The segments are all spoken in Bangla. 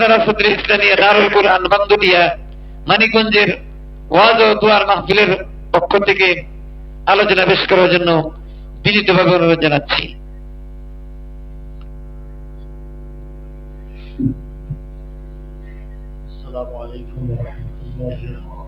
আপনারা সদর ইসলামিয়া দারুল কুরআন বান্দুলিয়া মানিকগঞ্জের ওয়াজ ও দোয়ার মাহফিলের পক্ষ থেকে আলোচনা পেশ করার জন্য বিনীতভাবে অনুরোধ জানাচ্ছি। আসসালামু আলাইকুম ওয়া রাহমাতুল্লাহি ওয়া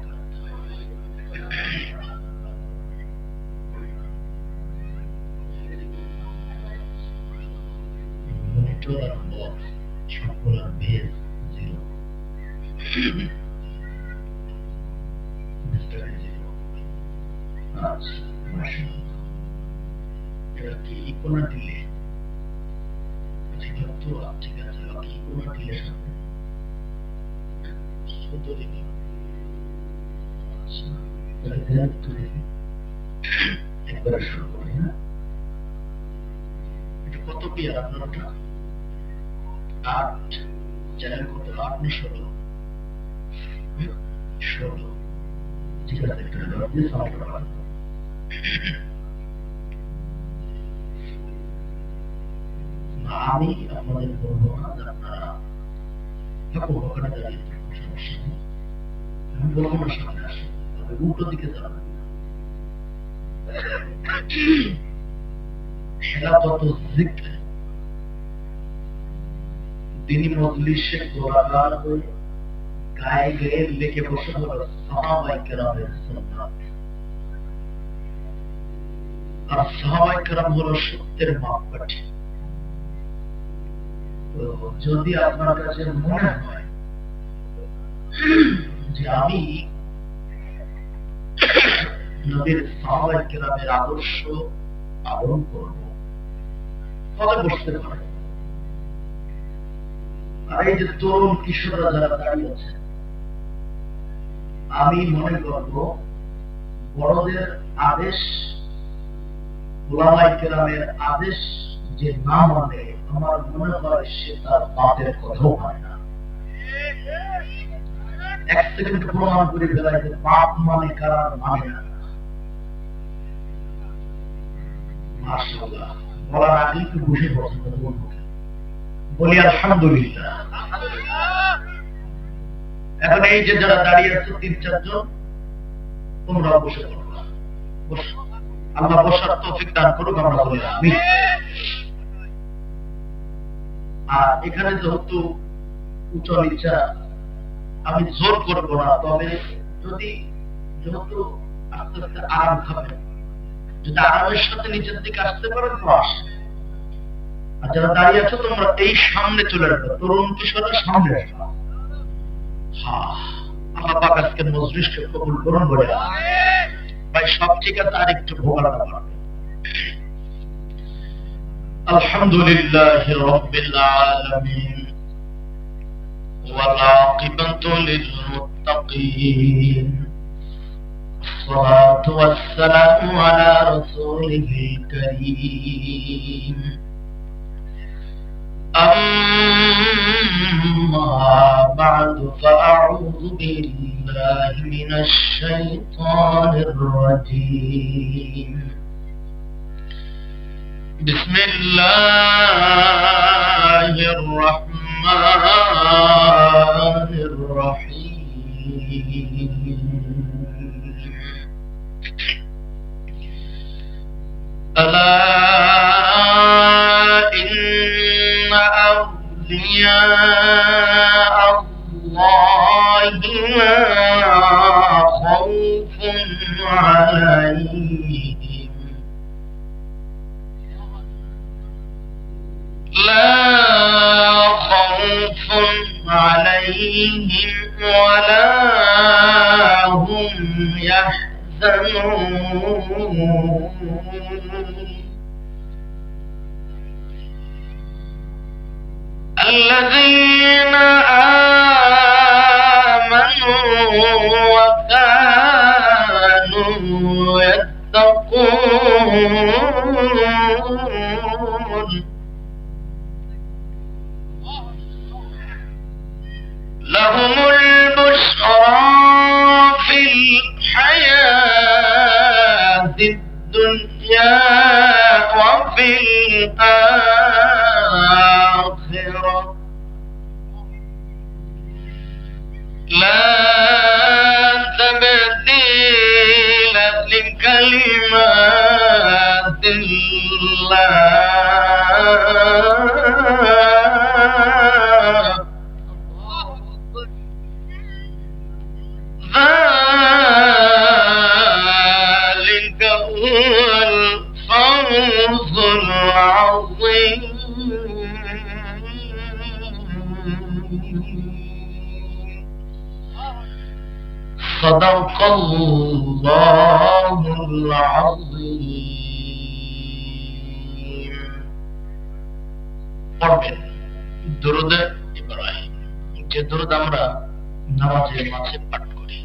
কত পেয়ার আপনার ওটা? 8 চ্যানেল কত? 8 না 16? 16। ঠিক আছে, একটা জবাব দিয়ে সাউন্ড করা। আমি আপনাদের বলবো না যে আপনারা থাকুন ওখানে দাঁড়িয়ে থাকুন, সমস্যা নেই। আমি বলবো না সামনে আসুন, তবে উল্টো দিকে যাবেন। খেলাফত যিকর দিনী মজলিসে গোলাগার হয়ে গায়ে গায়ে লেগে বসে হলো সাহাবায়ে কেরামের সুন্নাত। আর সাহাবায়ে কেরাম হলো সত্যের মাপকাঠি। তো যদি আপনার কাছে মনে হয় যে আমি নবীর সাহাবায়ে কেরামের আদর্শ পালন করব, তাহলে বসতে পারে। আর এই যে তরুণ কিশোররা যারা দাঁড়িয়ে আছে, আমি মনে করব বড়দের আদেশ, উলামায়ে কেরামের আদেশ যে না মানে, আমার মনে হয় সে তার বাপের কথাও হয় না। এক সেকেন্ড প্রমাণ করে ফেলায় যে বাপ মানে কারা মানে না। মাশাআল্লাহ, বলার আগে একটু বসে পছন্দ করবো, বলি আলহামদুলিল্লাহ। এখন এই যে যারা দাঁড়িয়ে আছে 3-4 জন, তোমরা বসে পড়ো। আল্লাহ বসার তৌফিক দান করুক, আমরা বলি আমিন। আর এখানে যেহেতু উচ্চ নিচা, আমি জোর করবো না, তবে যদি যেহেতু আস্তে আস্তে আরাম খাবেন, যদি আরামের সাথে নিচের দিকে আসতে পারেন তো আসে। আর যারা দাঁড়িয়ে আছো তোমরা এই সামনে চলে আসবে, তরুণ কিশোররা সামনে আসবে। আল্লাহ পাক আজকের মজলিসকে কবুল করুন বলে ভাই, সব ঠিক আছে, আর একটু ভোগাড়া পারবে। আলহামদুলিল্লাহি রাব্বিল আলামিন ওয়াল আকিবাতু লিল মুত্তাকিন والصلاة والسلام على رسوله الكريم أما بعد فأعوذ بالله من الشيطان الرجيم بسم الله الرحمن الرحيم ألا إن أولياء الله لا خوف عليهم ولا هم يحزنون الذين آمنوا وكانوا يتقون لهم البشرى في الحياة الدنيا وفي الآخرة كلمات الله ذلك هو الفوز العظيم صدق الله العظيم পড়বেন দুরূদে ইব্রাহিম যে দুরূদ আমরা নামাজের মাঝে পাঠ করি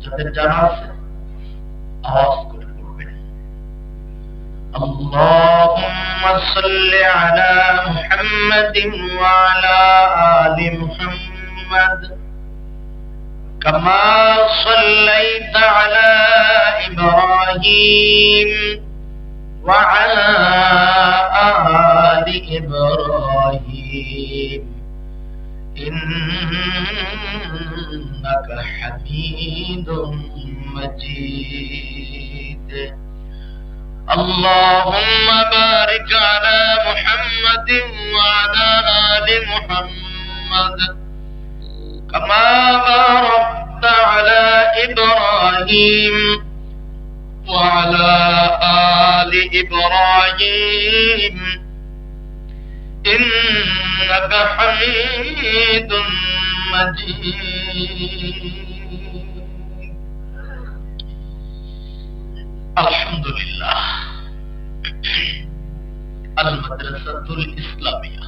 যাদের জানা আছে আওয়াজ করে পড়বেন اللهم صل على محمد وعلى آل محمد كما صليت على إبراهيم وعلى آل إبراهيم إنك حميد مجيد اللهم بارك على محمد وعلى آل محمد كما باركت على إبراهيم وعلى آل إبراهيم إنك حميد مجيد الحمد لله المدرسة الإسلامية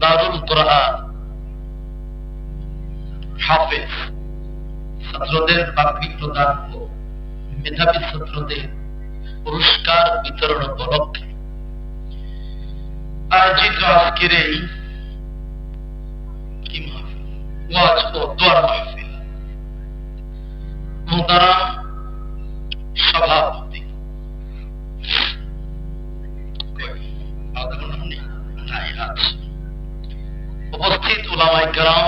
دار القرآن হাফেজ ছাত্রদের বাকি প্রদান ও মেধাবী ছাত্রদের পুরস্কার বিতরণ উপলক্ষে আয়োজিত আজকের এই ওয়াজ ও দোয়ার মাহফিল মুহতারাম সভাপতি উপস্থিত উলামায়ে কেরাম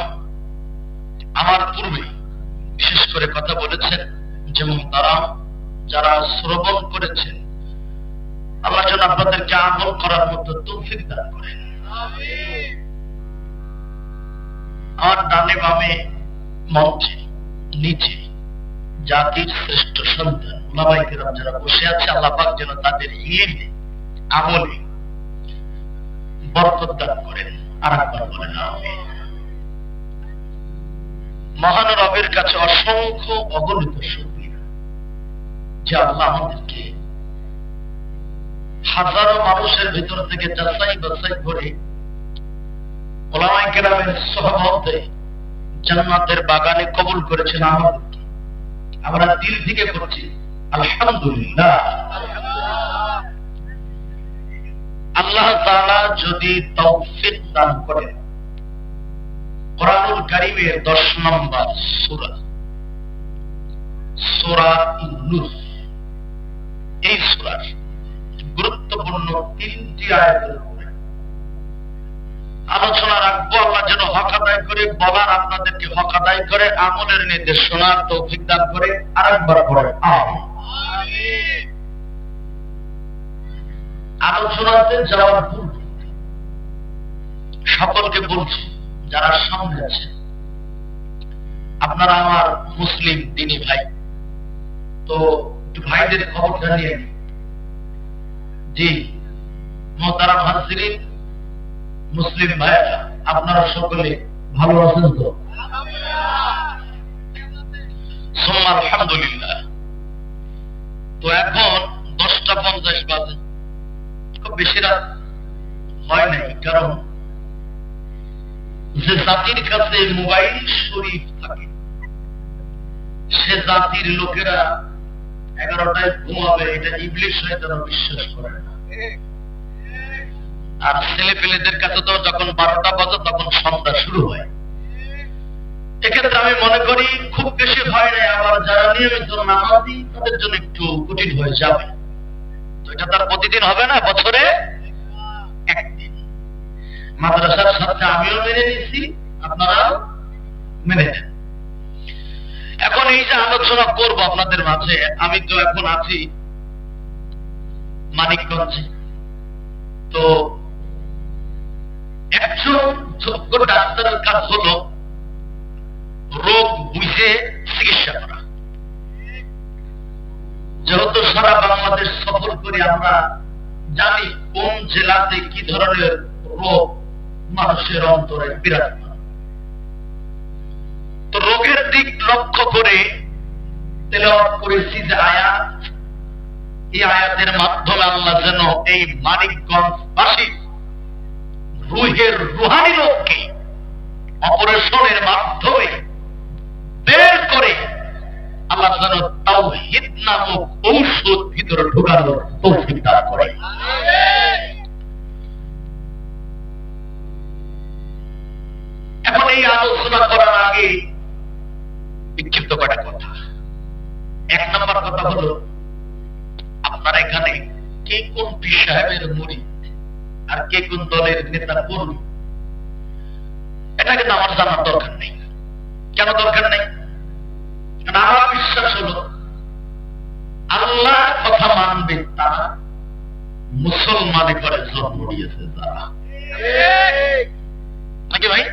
আমার পূর্বে বিশেষ করে কথা বলেছেন যেমন তারা যারা শ্রবণ করেছেন আল্লাহ যেন আপনাদেরকে আমল করার মতো তৌফিক দান করেন আমার ডানে বামে মঞ্চে নিচে জাতির শ্রেষ্ঠ সন্তান উলামায়ে কেরাম যারা বসে আছে আল্লাহ পাক যেন তাদের ইলমে আমলে বরকত দান করেন আর একবার বলেন আমিন মহান রবের কাছে অসংখ্য অগণিত শুকরিয়া যে আল্লাহ আমাদেরকে হাজারো মানুষের ভিতর থেকে যাচাই বাছাই করে উলামায়ে কেরামের সোহবতে জান্নাতের বাগানে কবুল করেছেন আমাদেরকে আমরা দিল থেকে করছি আলহামদুলিল্লাহ আল্লাহ তাআলা যদি তৌফিক দান করেন কোরআনুল কারীমের 10 নম্বর সূরা সূরা নূহ এই সূরার গুরুত্বপূর্ণ 3টি আয়াতের উপরে আলোচনা রাখবো আল্লাহ যেন হক আদায় করে বলার আপনাদেরকে হক আদায় করে আমলের নির্দেশনার তৌফিক দান করে আরেকবার পড়ে আমিন আলোচনাতে যাওয়ার পূর্বে সকলকে বলছি যারা সামনে আছে আপনারা আমার মুসলিম দিনী ভাই তো একটু ভাইদের খবর জানিয়ে জি মোহতারাম হাজিরিন মুসলিম ভাইরা আপনারা সকলে ভালো আছেন তো সুম্মা আলহামদুলিল্লাহ তো এখন 10:50 বাজে খুব বেশি রাত হয় নাই কারণ যে জাতির কাছে মোবাইল শরীফ থাকে সে জাতির লোকেরা 11টায় ঘুমাবে এটা ইবলিশ শয়তান বিশ্বাস করে না আর ছেলে পেলেদের কাছে তো যখন 12টা বাজে তখন সন্ধ্যা শুরু হয় এক্ষেত্রে আমি মনে করি খুব বেশি হয় না আবার যারা নিয়মিত নামাজি তাদের জন্য একটু কঠিন হয়ে যাবে তো এটা তার প্রতিদিন হবে না বছরে একদিন মাদ্রাসার সাথে আমিও মেনে নিচ্ছি আপনারা মেনে নেন এখন এই যে আলোচনা করব আপনাদের মাঝে, আমি তো এখন আছি মানিকগঞ্জে। তো একজন যোগ্য ডাক্তারের কাজ হলো রোগ বুঝে চিকিৎসা করা। যেহেতু সারা বাংলাদেশ সফর করে আমরা জানি কোন জেলাতে কি ধরনের রোগ মানুষের অন্তরে বিরাজমান। তো রোগের দিক লক্ষ্য করে তেলাওয়াত করেছি যে আয়াত, এই আয়াতের মাধ্যমে আল্লাহ যেন এই মানিকগঞ্জবাসী রুহের রুহানি রোগকে অপারেশনের মাধ্যমে বের করে আল্লাহ যেন তাওহীদ নামক ঔষধ ভিতরে ঢোকানোর তৌফিক দান করে। এখন এই আলোচনা করার আগে বিক্ষিপ্ত কটা কথা। এক নম্বর কথা হলো, আপনারা এখানে কে কোন পীর সাহেবের মুরিদ আর কে কোন দলের নেতা কর্মী, এটা কিন্তু আমার জানার দরকার নেই। কেন দরকার নেই? কারণ আমার বিশ্বাস হলো আল্লাহর কথা মানবে তারা, মুসলমানে করে জন্ম নিয়েছে যারা, নাকি ভাই?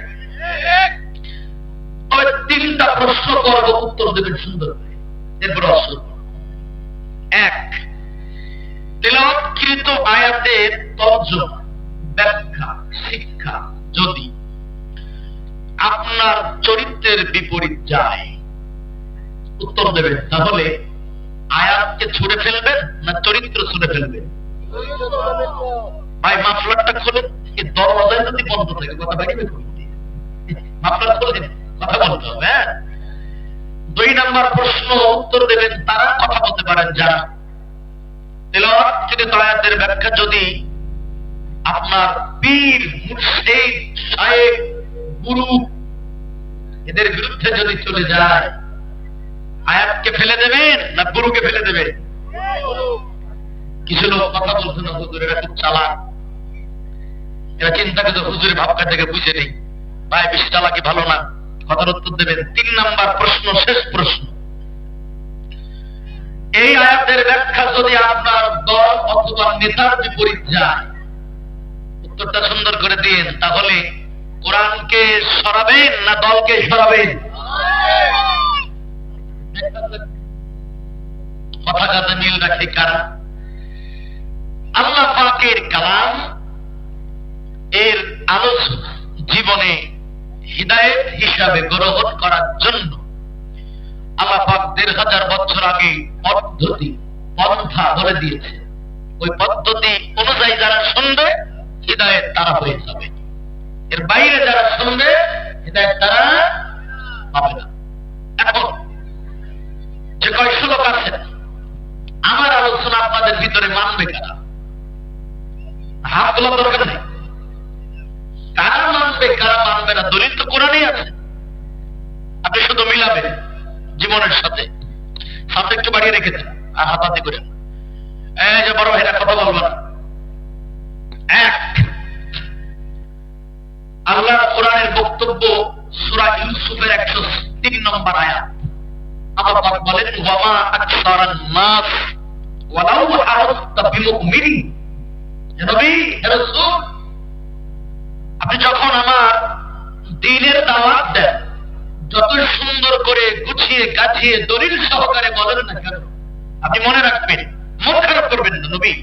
তবে তিনটা প্রশ্ন করব, উত্তর দেবেন সুন্দর করে, এরপর অসুর। এক, তেলাওয়াতকৃত আয়াতের তর্জমা, ব্যাখ্যা, শিক্ষা যদি আপনার চরিত্রের বিপরীত যায়, উত্তর দেবেন। তাহলে আয়াতকে ছুড়ে ফেলবেন না চরিত্র ছুড়ে ফেলবেন? ভাই মাফলারটা খোলেন, এই দরওয়াজায় যদি বন্ধ থাকে কথা বাইরে মাফলার খুলে দিন, কথা বলতে হবে। হ্যাঁ, 2 নম্বর প্রশ্ন উত্তর দেবেন তারা, কথা বলতে পারেন যারা তেলাওয়াতকৃত আয়াতের ব্যাখ্যা যদি আপনার পীর, মুর্শিদ, শায়েখ, গুরু এদের বিরুদ্ধে যদি চলে যায়, আয়াতকে ফেলে দেবেন না গুরুকে ফেলে দেবেন? কিছু লোক কথা বলছে না, হুজুর এরা খুব চালাক, এরা চিন্তা করে হুজুরের ভাবকা থেকে বুঝে নেই। ভাই বেশি চালাকি ভালো না, কথার উত্তর দেবেন। 3 নম্বর প্রশ্ন, শেষ প্রশ্ন, এই আয়াতের ব্যাখ্যা যদি আপনার দল অথবা নেতার বিপরীত যায়, উত্তরটা সুন্দর করে দিন। তাহলে কোরআনকে সরাবেন না দলকে সরাবেন? কথা কাজে মিল রাখে কারা? আল্লাহ পাকের কালাম এর আলোচনা জীবনে হিদায়েত হিসাবে গ্রহণ করার জন্য আল্লাহ পাক ১৫০০ বছর আগে পদ্ধতি, পন্থা বলে দিয়েছে। ওই পদ্ধতি অনুযায়ী যারা শুনবে হিদায়েত তারা হয়ে যাবে, এর বাইরে যারা শুনবে হিদায়েত তারা পাবে না। এখন যে কয়েকশো লোক আছেন, আমার আলোচনা আপনাদের ভিতরে মানবে কারা? হাত তোলা দরকার নেই। কারা মানবে কারা মানবে না, দলিল তো কোরআনেই আছে। আপনি শুধু মিলাবেন জীবনের সাথে। সামনে একটু বাড়িয়ে রেখেছেন আর হাতাহাতি করেন, এই যে বড় ভাইরা কথা বলবো না। এক, আল্লাহ কোরআনের বক্তব্য সূরা ইউসুফের 103 নম্বর আয়াত। আল্লাহ পাক বলেন, ওয়ামা আকসারান নাস ওয়ালাউ হারাসতা বিমুমিনিন। হে নবী, হে রাসূল, আপনি যখন আমার দ্বীনের দাওয়াত দেন, যত সুন্দর করে গুছিয়ে গাছিয়ে দলিল সহকারে বলেন না কেন, আপনি মনে রাখবেন, মন খারাপ করবেন না নবী,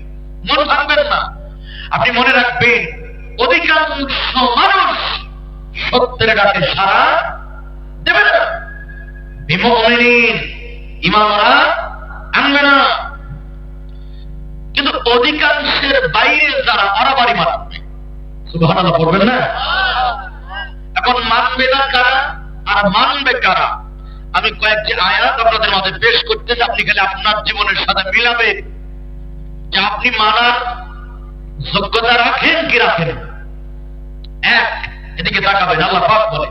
মন ভাঙবেন না। আপনি মনে রাখবেন অধিকাংশ মানুষ সত্যের ডাকে সাড়া দেবে না, বিমুমিনিন, ইমানরা আনবে না। কিন্তু অধিকাংশের বাইরে যারা অরাবারি মানবে, সুবহানাল্লাহ পড়বেন না? এখন মানবে না কারা আর মানবে কারা? আমি কয়েকটি আয়াত আপনাদের মাঝে পেশ করতেছি, আপনি খালি আপনার জীবনের সাথে মিলাবেন যে আপনি মানার যোগ্যতা রাখেন কি রাখেন। এক, এদিকে তাকাবেন। আল্লাহ পাক বলে,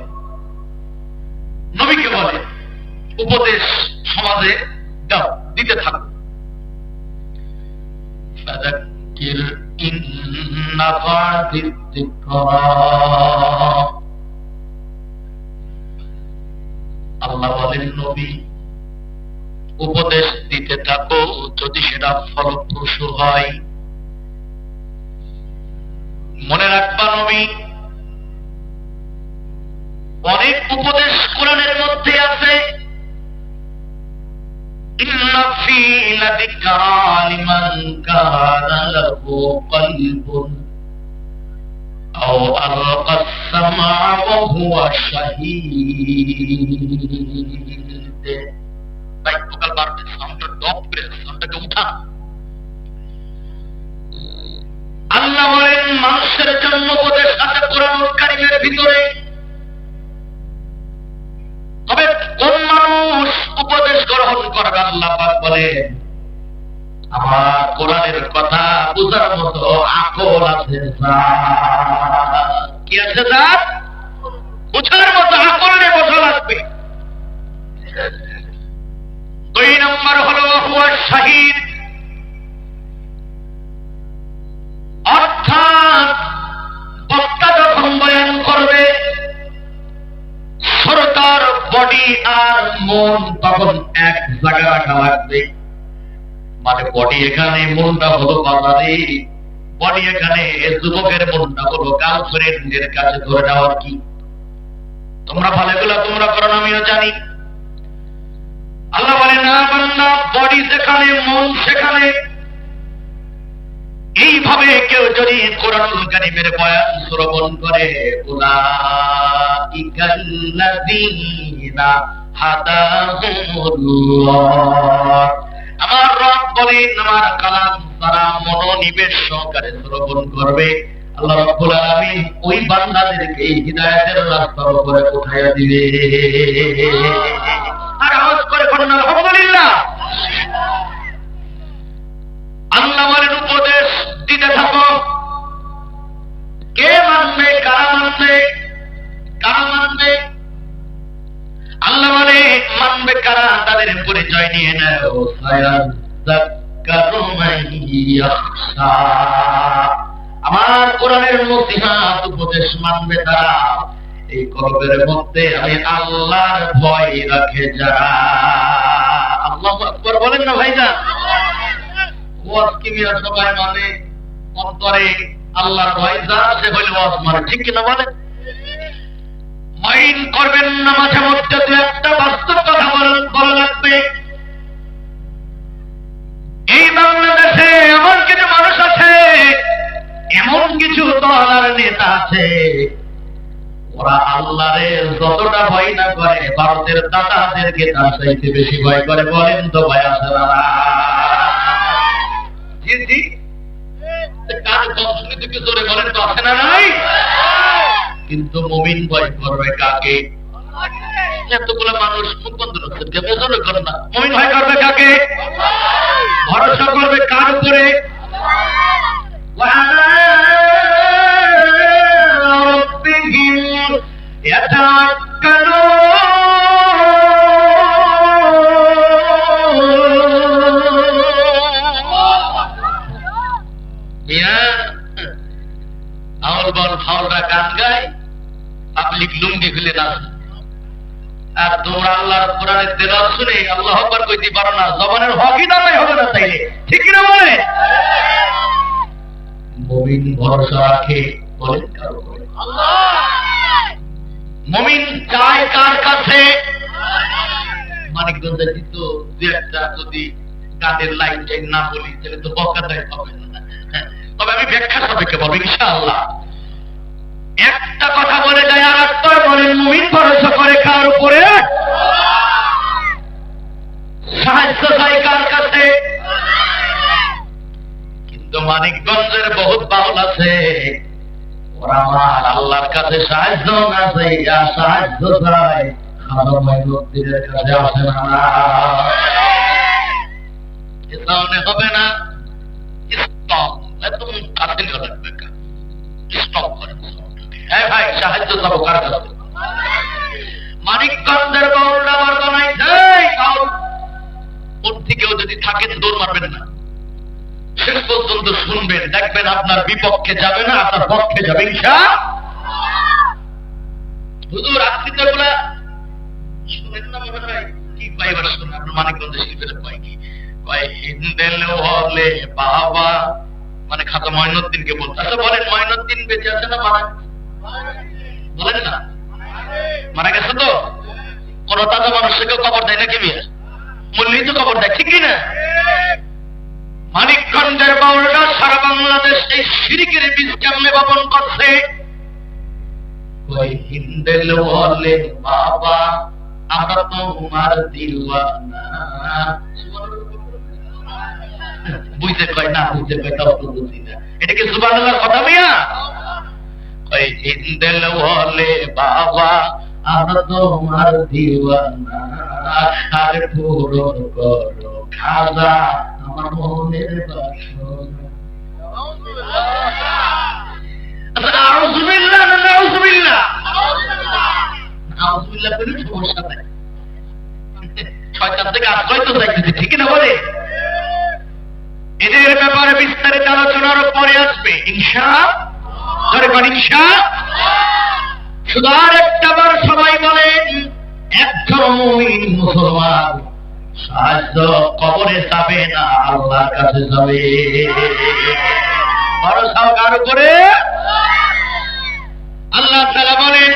নবীকে বলে, উপদেশ সমাজে দাও, দিতে থাকো। ফাযাক্কির ইন নাফাতিদ যিকরা। আল্লাহ বলেন, নবী উপদেশ দিতে থাকো যদি সেটা ফলপ্রসূ হয়। মনে রাখবা নবী অনেক উপদেশ কোরআনের মধ্যে আছে। ইন্না ফী লাযিকরা লিমান কানা লাহু কলবুন আও আলকাস সামআ ওয়া হুয়া শাহীদ। ভাই ভোকাল বাড়বে, সাউন্ডটা ড্রপ করে সাউন্ডটাকে উঠা। আল্লাহ বলেন মানুষের জন্য উপদেশ আছে কোরআনুল কারীমের ভিতরে, তবে কোন মানুষ উপদেশ গ্রহণ করবে? আল্লাহ পাক বলেন আমার কোরআনের কথা বুঝার মতো আকল আছে, কি আছে? যার বুঝার মতো আকল নিয়ে বোঝা লাগবে। 2 নম্বর হলো হুয়া শাহীদ, অর্থাৎ বক্তা যখন বয়ান করবে শ্রোতার বডি আর মন তখন এক জায়গায় রাখা লাগবে। মানে বডি এখানে, মনটা হলো বাজারে, বডি এখানে, যুবকের মনটা হলো গার্লফ্রেন্ডের কাছে ধরে নেওয়ার। কি তোমরা ভালোগুলা তোমরা করো আমিও জানি। আল্লাহ বলে না বান্দা, বডি যেখানে মন সেখানে। এইভাবে কেউ যদি কোরআনুল কারীমের বয়ান শ্রবণ করে, উলাইকাল্লাযীনা হাদাহুমুল্লাহ, আমার রব বলেন আমার কালাম তারা মনোনিবেশ সহকারে শ্রবণ করবে, আল্লাহ রাব্বুল আলামিন ওই বান্দাদেরকে হিদায়াতের রাস্তার উপরে উঠাইয়া দিবে। আর আওয়াজ করে বলুন আলহামদুলিল্লাহ। আল্লাহ বলেন উপদেশ দিতে থাকো। কে মানবে? কারা মানবে? কারা মানবে? আল্লাহ বলে মানবে কারা? তাদের পরিচয় নিয়ে নাও। সায়াযাক্কারু মান ইয়াখশা, আমার কোরআনের নসিহত উপদেশ মানবে তারা এই কলবের মধ্যে আমি আল্লাহর ভয় রাখে যারা। আল্লাহু আকবার বলেন না ভাইজান। ওয়াজ কি মিয়া সবাই মানে অন্তরে আল্লাহর ভয় যা সে হইল ওয়াজ মানে, ঠিক কিনা বলেন? মাইন্ড করবেন না, মাঝে মধ্যে দু একটা বাস্তব কথা বলা লাগবে। এই বাংলাদেশে এমন কিছু মানুষ আছে, এমন কিছু দল আর নেতা আছে, ওরা আল্লাহরে যতটা ভয় না করে ভারতের দাদাদেরকে তার চাইতে বেশি ভয় করে। বলেন তো ভয় আছে না? জি জি, কার কম শুনে থেকে জোরে বলেন তো, আছে না? নাই। কিন্তু মুমিন ভয় করবে কাকে? এতগুলো মানুষ মুখ বন্ধ রাখছেন, কেমন জোরে করেন না। মুমিন ভয় করবে কাকে? ভরসা করবে কার উপরে? وعلى ربهم ফাউলরা গান গায়, পাবলিক লুঙ্গি খুলে নাচে। আর তোমরা আল্লাহর কোরআনের তেলাওয়াত শুনে আল্লাহু আকবার কইতে পারো না, জবানের হকই দাঁড়াই হবে না তাইলে, ঠিক কি না বলে? মুমিন ভরসা রাখে বলেন কার উপরে? আল্লাহ। মুমিন চায় কার কাছে? মানিকগঞ্জের তো দু একটা যদি গানের লাইন চাই না বলি তাহলে তো বকা দেয় হবে না। তবে আমি ব্যাখ্যা সাপেক্ষে বলবো ইনশাআল্লাহ। একটা কথা বলে যায় আর একটা বলেন, মুমিন ভরসা করে কার উপরে? সাহায্য চাই কার কাছে? কিন্তু মানিকগঞ্জের বহুত বাউল আছে, ওরা আমার আল্লাহর কাছে সাহায্য না চাই, সাহায্য চাই খাজা মঈনুদ্দিনের কাছে। আসে না? এসাউনে হবে না। স্টপ, এত কাছে লাগবে কা স্টপ করে। হ্যাঁ ভাই, সাহায্য চাবো কার কাছে? মানিকগঞ্জের বাউলরা বর্তমানে যাই বাউল ওর থেকেও যদি থাকেন দৌড় মারবেন না, শেষ পর্যন্ত শুনবেন, দেখবেন আপনার বিপক্ষে যাবে না, আপনার পক্ষে যাবে ইনশাআল্লাহ। হুজুর আকৃতিগুলা শুনেন না মনে হয় কি এবার শুনুন, আপনার মানিকগঞ্জের শিল্পীরা কয় কি, কয় হিন্দেল হলে বাবা, মানে খাজা মঈনুদ্দিনকে বলতে। আচ্ছা বলেন, মঈনুদ্দিন বেঁচে আছে না মারা? বলেন না, মারা গেছে তো? কোন তাজা মানুষকে কবর দেয় নাকি মিয়া? মূল্যই তো কবর দেয়, ঠিক কিনা? মানিকগঞ্জের বাউলরা সারা বাংলাদেশ এই শিরকের বীজ কেমনে বপন করছে? ওই হিন্দেল বলে বাবা আমরা তোমার দিওয়ানা, বুঝতে কয় না, বুঝতে কয় তাও তো বুঝি না। এটা কি সুবহানাল্লাহর কথা মিয়া? ওই হিন্দেল বলে বাবা আমরা তোমার দিওয়ানা, আর পূরণ করো খাজা আমার মনের বাসনা। নাউযুবিল্লাহ না নাউযুবিল্লাহ? নাউযুবিল্লাহ বলে সমস্যা নাই, শয়তান থেকে আশ্রয় তো চাইতেছে, ঠিক না বলে? এদের ব্যাপারে বিস্তারিত আলোচনার পরে আসবে ইনশাআল্লাহ। শুধু আর একটা বার সবাই বলেন, একজন মুমিন মুসলমান সাহায্য কবরে যাবে না, আল্লাহর কাছে যাবে। ভরসা কার উপরে? আল্লাহ তাআলা বলেন,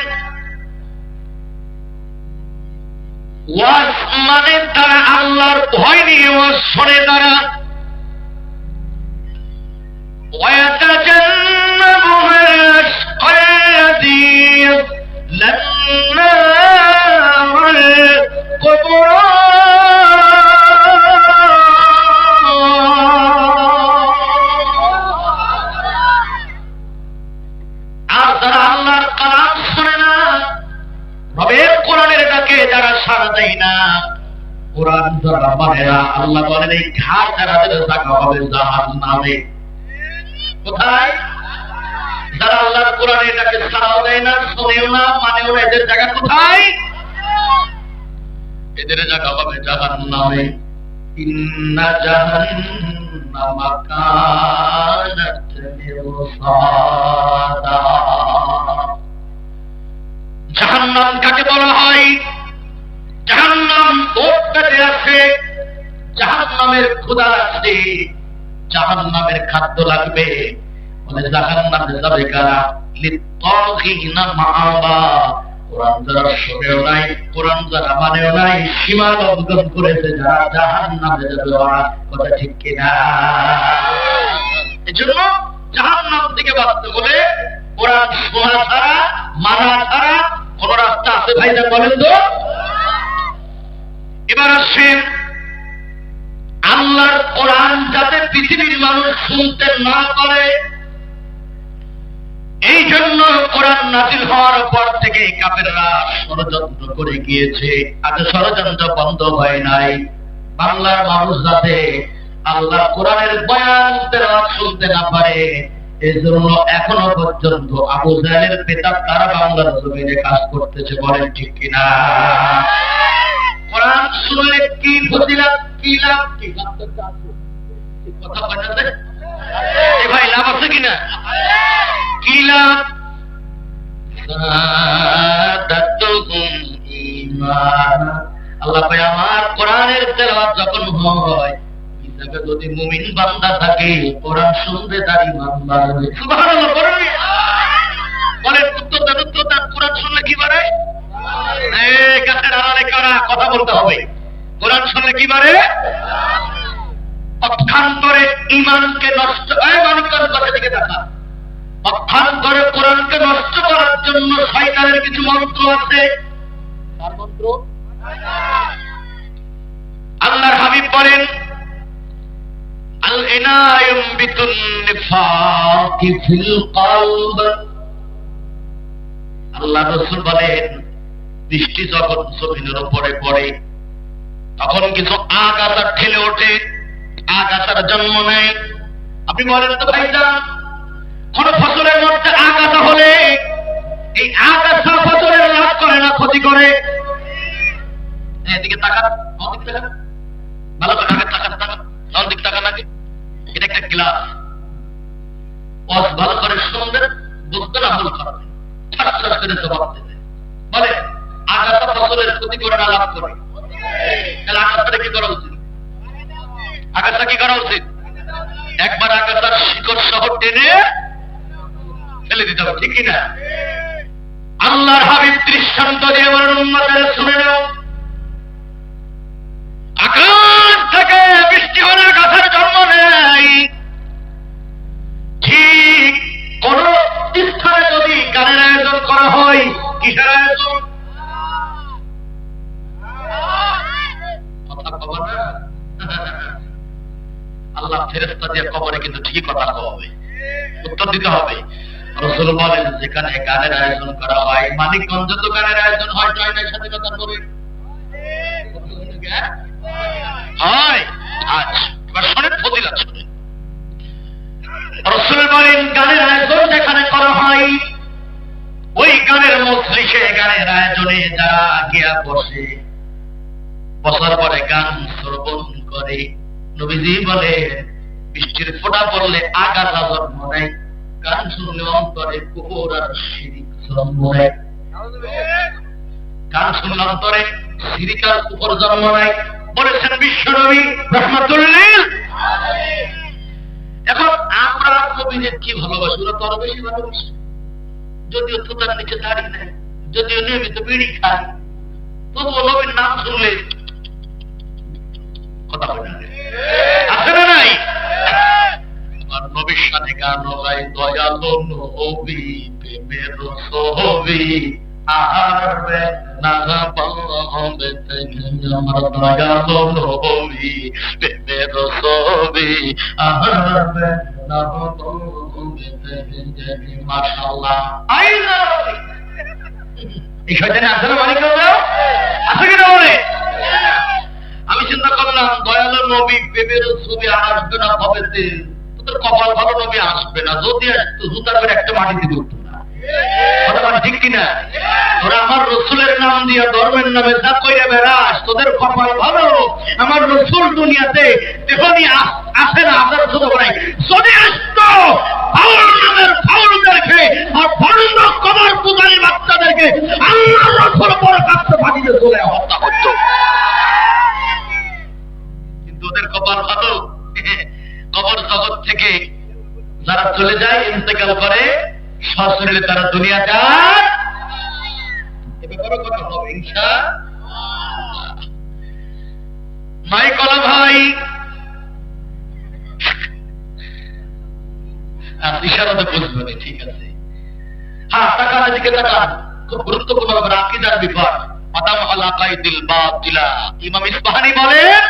ওয়াজ মানে তারা আল্লাহর ভয় নিয়ে ওয়াজ শোনে, তারা ويتجنبها الأشقى الذي يصلى النار الكبرى আর যারা আল্লাহর কালাম শোনে না, রবের কোরআনের ডাকে যারা সাড়া দেয় না, কোরআন যারা মানে না, আল্লাহ বলেন এই ঘাট যারা জায়গা হবে জাহান্নামে। কোথায়? যারা আল্লাহর কোরআনে এটাকে ছাড়াও দেয় না, শোনেও না, মানেও না, এদের জায়গা কোথায়? এদের জায়গা হবে জাহান্নামে। ইন্না জাহান্নামা কানাত মিরসাদা। জাহান্নাম কাকে বলা হয়? জাহান্নাম ওটাতে আছে, জাহান্নামের ক্ষুধা আছে, জাহান্নামের খাদ্য লাগবে। বলে জাহান্নামে যাবে কারা? লিত্তাগিনা মাআবা। কোরআন যারা শোনেও নাই, কোরআন যারা মানেও নাই, সীমা লঙ্ঘন করেছে যারা, জাহান্নামে যাবে ওরা। কথা ঠিক কিনা? এজন্য জাহান্নাম থেকে বাঁচতে হলে কোরআন শোনা ছাড়া, মানা ছাড়া কোন রাস্তা আছে ভাইরা? বলেন তো। এবার আসেন, আল্লাহর কোরআন যাতে পৃথিবীর মানুষ শুনতে না পারে, এই জন্য কোরআন নাযিল হওয়ার পর থেকে কাফেররা ষড়যন্ত্র করে গিয়েছে। আজ ষড়যন্ত্র বন্ধ হয় নাই, বাংলার মানুষ যাতে আল্লাহ কোরআনের বয়ান তেলাওয়াত শুনতে না পারে, এই জন্য এখনো পর্যন্ত আবু জাহেলের পিতা তারা বাংলার জমিনে কাজ করতেছে। বলেন ঠিক কিনা? কোরআন শুনলে কি ফজিলত, কি লাভ, কি কথা বলতে ভাই লাভ আছে কিনা? কি লাভ? আল্লাহ কয় আমার কোরআনের তেলাওয়াত যখন হয়, যদি মুমিন বান্দা থাকে কোরআন শুনবে তার ঈমান বাড়বে। সুবহানাল্লাহ বলেন। বলেন উত্তর কোরআন শুনলে কি বাড়ে? এই গাছের আড়ালে কারা কথা বলতে হবে। কোরআন শুনলে কি বাড়ে? পক্ষান্তরে ঈমানকে নষ্ট, মানিকগঞ্জ কথা দিকে দেখা, পক্ষান্তরে কোরআনকে নষ্ট করার জন্য শয়তানের কিছু মন্ত্র আছে। তার মন্ত্র আল্লাহর হাবিব বলেন, আল ইনায়ুম বিতুন নিফাকি ফিল কলব। আল্লাহ রাসূল বলেন, বৃষ্টি যখন জমিনের উপরে পড়ে তখন কিছু আগাছা ঠেলে ওঠে, আগাছার জন্ম নেয়। আপনি বলেন তো ভাইজান, কোন ফসলের মধ্যে আগাছা হলে এই আগাছা ফসলের লাভ করে না ক্ষতি করে? এদিকে তাকান, ওদিকে তাকান, ভালো করে তাকান, তাকান, ওদিকে তাকান নাকি? এটা একটা গ্লাস, ভালো করে শুনবেন, বুঝতে না ভুল করবেন, ঠাস ঠাস করে জবাব দেবে। বলে আগাছা ফসলের ক্ষতি করে না লাভ করে? তাহলে আকাশটা কি করা উচিত? আকাশটা কি করা উচিত? একবার আকাশটার শিকড় সহ টেনে ফেলে দিতে হবে, ঠিক কিনা? আল্লাহর হাবিব দৃষ্টান্ত দিয়ে বলেন, উম্মতের শুনে নাও, আকাশ থেকে বৃষ্টি হলে গাছের জন্ম নেয়, ঠিক কোন স্থানে যদি গানের আয়োজন করা হয়, কিসের আয়োজন? কথা কব না? আল্লাহ ফেরেশতা দিয়ে কবরে কিন্তু ঠিকই কথা হবে, উত্তর দিতে হবে। রাসূল বলেন, যেখানে গানের আয়োজন করা হয়, মানিকগঞ্জ তো গানের আয়োজন হয়, জয়নাল স্বাধীনতা করে হয়। আচ্ছা, এবার শোনেন ফজিলত শুনেন। রাসূল বলেন, গানের আয়োজন যেখানে করা হয়, ওই গানের মজলিসে, গানের আয়োজনে যারা গিয়া বসে, বসার পরে গান শ্রবণ করে, নবীজি বলে বৃষ্টির ফোঁটা পড়লে আঘাত জন্ম নেয়, গান শুনলে অন্তরে কুকুর আর শিরিক জন্ম নেয়, গান শুনলে অন্তরে শিরিক আর কুকুর জন্ম নেয়, বলেছেন বিশ্বনবী রাহমাতুল্লিল আলাইহি। এখন আমরা নবীদের কি ভালোবাসি, ওরা তো আরো বেশি ভালোবাসি। যদিও থুতার নিচে দাঁড়িয়ে নেয়, যদিও নিয়মিত বিড়ি খায়, তবুও নবীর নাম শুনলে কথা হয় না, আছে না নাই? আমার নবীর সাথে গান গাই, দয়ালু নবী প্রেমের ছবি আরবে না পাবে, আমার দয়ালু নবী প্রেমের ছবি আরবে না পাবে। মাশাআল্লাহ, আইনা এই শয়তানে আছে না? মালিক আছে কিনা বলে? আমি চিন্তা করলাম, দয়ালু নবী প্রেমের ছবি আসবে না ভবেতে, তোদের কপাল ভালো, নবী আসবে না। যদি আসতো জুতার করে একটা মাটিতে করতো না, কথা ঠিক কিনা? তোরা আমার রসুলের নাম দিয়ে ধর্মের নামে যা কইরা বেড়াস, তোদের কপাল ভালো। আমার রসুল দুনিয়াতে তেমনি আসে না, আসার শুধু করে যদি আসতো ফাউল নামের ফাউলদেরকে আর বন্ধ কবর পূজারী বাচ্চাদেরকে আল্লাহ রসুল বড় কাছে পাঠিয়ে চলে হত্যা করতো। ওদের কপাল ভালো, কবর জগৎ থেকে যারা চলে যায়, ইন্তেকাল করে, সশরীরে তারা দুনিয়া যায়। এ ব্যাপারে কথা হবে ইনশাআল্লাহ। মাই কলা ভাই, ইশারাতে বুঝবেন, ঠিক আছে? হ্যাঁ, তাকান, এদিকে তাকান, খুব গুরুত্বপূর্ণ ব্যাপার, আকীদার বিভাগ, আদাম আলা কাইদিল বাতিলা। ইমাম ইসবাহানি বলেন,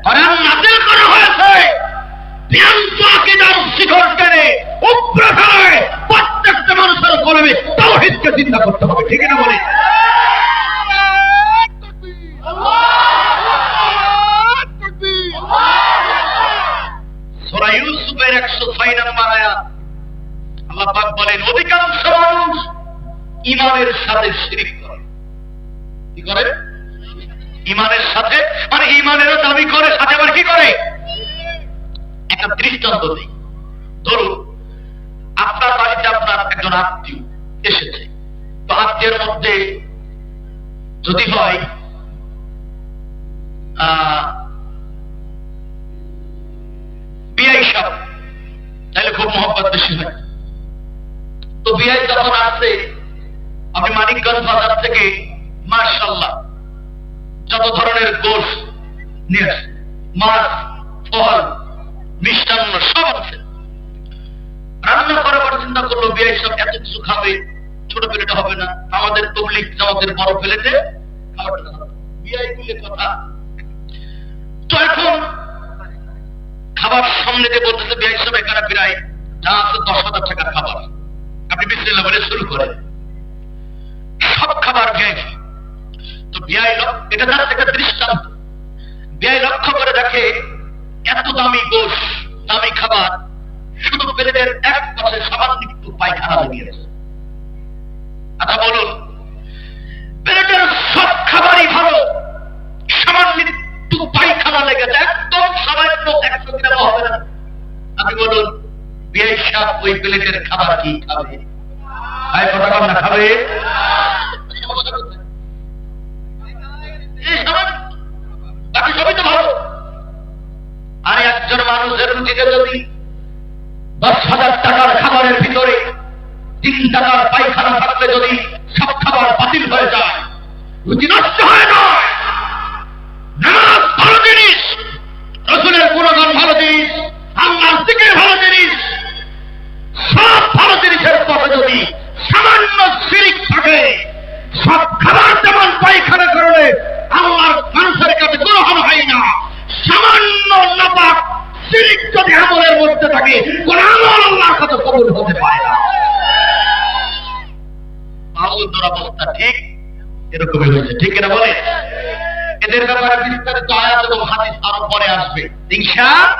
কোরআন নাযিল করা হয়েছে ভ্রান্ত আকীদার শিকড় টেনে উপড়ে ফেলে প্রত্যেকটা মানুষের কলবে তাওহীদকে চিন্তা করতে হবে, ঠিক না বলে? সূরা ইউসুফের 106 নম্বর আয়াত, আল্লাহ পাক বলেন, অধিকাংশ মানুষ ঈমানের সাথে শিরক করে। কি করে? ঈমানের সাথে, মানে ঈমানেরও দাবি করে, সাথে আবার কি করে? একটা দৃষ্টান্ত দিই। ধরুন, আপনার বাড়িতে আপনার একজন আত্মীয় এসেছে, তো আত্মীয়ের মধ্যে যদি হয় বিআই সাহেব, তাহলে খুব মহব্বত বেশি হয়। তো বিআই যখন আসছে, আপনি মানিকগঞ্জ বাজার থেকে মাশাআল্লাহ যত ধরনের গোশত নিয়ে আসে, মাছ, ফল, মিষ্টান্ন সব আছে। রান্না করার চিন্তা করলো, বিআই সব এত কিছু খাবে, ছোট প্লেটে হবে না, আমাদের তবলিগ জামাতের বড় প্লেটে খাবারটা হবে। বিআই বলে কথা। তো এখন খাবার সামনে দিয়ে বলতেছে, বিআই সব এখানে প্রায় যা আছে 10,000 টাকার খাবার, আপনি বিসমিল্লাহ বলে শুরু করেন। সব খাবার বিআই। তো বিআই, এটা জাস্ট একটা দৃষ্টান্ত, বিআই লক্ষ্য করে দেখে এত দামি গোশ, দামি খাবার, শুধু প্লেটের এক পাশে সামান্য একটু পায়খানা লেগে গেছে। আচ্ছা বলুন, প্লেটের সব খাবারই ভালো, সামান্য একটু পায়খানা লেগেছে, একদম সামান্য 100 গ্রাম হবে না। আপনি বলুন, বিআই সাহেব ওই প্লেটের খাবার কি খাবে? ভাই কথা কম না, খাবে? তিন টাকার পায়খানা থাকলে যদি সব খাবার বাতিল হয়ে যায়, রুচি নষ্ট হয় না। নামাজ ভালো জিনিস, রসুলের গুণগান ভালো জিনিস, আল্লাহর জিকির ভালো জিনিস, সব ভালো জিনিসের পথে যদি সামান্য শিরিক থাকে, সব খাবার যেমন পায়খানা করলে আল্লাহর মানুষের কাছে গ্রহণ হয় না, সামান্য নাপাক শিরিক যদি আমলের মধ্যে থাকে, কোন আমল আল্লাহর কাছে কবুল হতে পারে না। বাউলদের অবস্থা ঠিক এরকমই হয়েছে, ঠিক কিনা বলে? এদের ব্যাপারে বিস্তারিত আয়াত এবং হাদিস আরো পরে আসবে ইনশাআল্লাহ।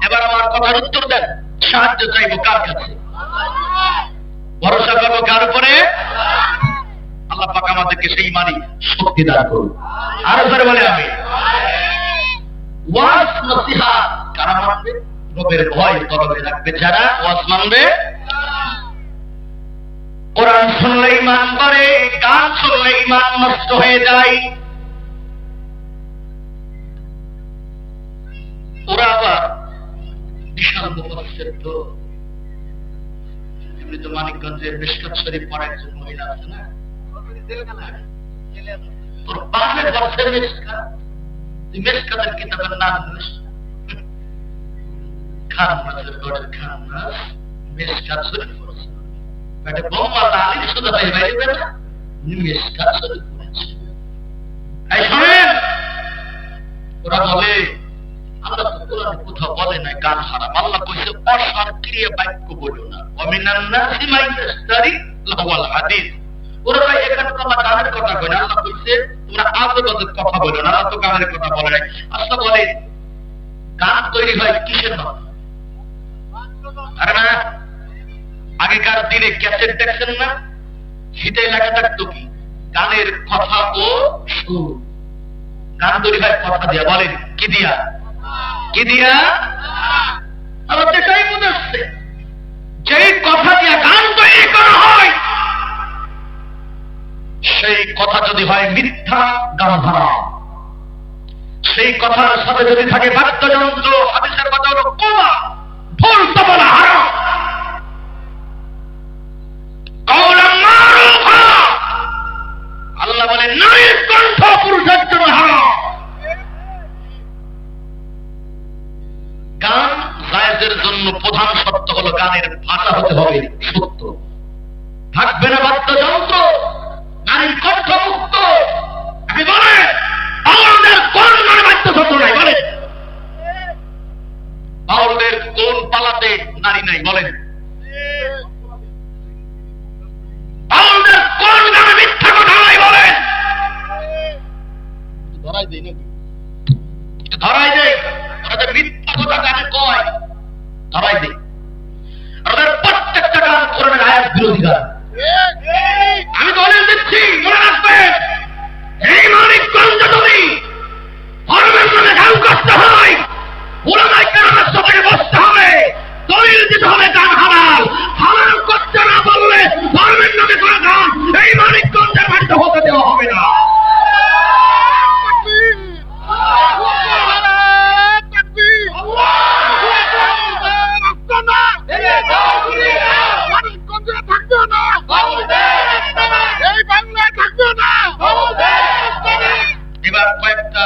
এবার আমার কথার উত্তর দেন, সাহায্য চাইবো কার কাছে? ভরসা করবো কার উপরে? আল্লাহ পাক আমাদেরকে সেই মানি শক্তি দান করুন। আরো ধরে বলে আমি ওয়াজ নসিহত কারা মানবে? রবের ভয় তরবে রাখবে যারা ওয়াজ মানবে। কোরআন শুনলে ঈমান করে, গান শুনলে ঈমান নষ্ট হয়ে যায়। ওরা আবার বিশাল মুফাসসির, তো এমনি তো মানিকগঞ্জের মিশকাত শরীফ পড়ার একজন মহিলা আছে না, তোর বাপের বর্ষের মিশকাত, তুই মিশকাতের কিতাবের নাম জানিস? খান্নাসের গড়ের খান্নাস মিশকাত শরীফ পড়ছে, এটা বোমা লালি শুধু ভাই ভাই না, মিশকাত শরীফ পড়েছে। এই শুনেন, ওরা বলে আল্লাহ তো কোরআনে কোথাও বলে না গান হারাম, আল্লাহ কইছে অশাস্ত্রীয় বাক্য বলো না, ওয়ামিনান নাসি মান ইয়াশতারি লাহওয়াল হাদিস। ওরা ভাই এখানে তো আল্লাহ গানের কথা কয় না, আল্লাহ কইছে তোমরা আজেবাজে কথা বলো না, আল্লাহ তো গানের কথা বলে নাই। আল্লাহ বলে গান তৈরি হয় কিসের মাধ্যমে? আরে না, আগেকার দিনে ক্যাসেট দেখছেন না, সেটাই লেখা থাকতো কি গানের কথা ও সুর। গান তৈরি হয় কথা দিয়া, বলেন কি দিয়া? কি দিয়া? আবার দেখাই বুঝাচ্ছে যেই কথা দিয়া গান তৈরি করা হয়, সেই কথা যদি হয় মিথ্যা, গান হারাম। সেই কথার সাথে যদি থাকে বাদ্যযন্ত্র, হাদিসের কথা হলো কোমা, ঢোল তবলা হারাম। কওলাম মারুফা, আল্লাহ বলেন নারীর কণ্ঠ পুরুষের জন্য হারাম। গান জায়েজের জন্য প্রধান শর্ত হলো গানের ভাষা হতে হবে সত্য, থাকবে না বাদ্যযন্ত্র, নারীর কণ্ঠ মুক্ত। আপনি বলেন বাউলদের কোন গানে বাদ্যযন্ত্র নাই? বলেন বাউলদের কোন পালাতে নারী নাই? বলেন বাউলদের কোন গানে মিথ্যা কথা নাই? বলেন ধরাই দেই নাকি? ধরাই দেই, ওরা মিথ্যা কথা গানে কয়, ধরাই দেই। ওদের প্রত্যেকটা গান কোরআনের আয়াত বিরোধী গান। আমি বলে দিচ্ছি, মনে রাখবেন, এই মানিকগঞ্জ যদি ধর্মের নামে গান করতে হয়, ওলামায়ে কেরামের সাথে বসতে হবে, দলিল দিতে হবে গান হালাল। হালাল করতে না বললে ধর্মের নামে করা গান এই মানিকগঞ্জের বাড়িতে হতে দেওয়া হবে না। এবার কয়েকটা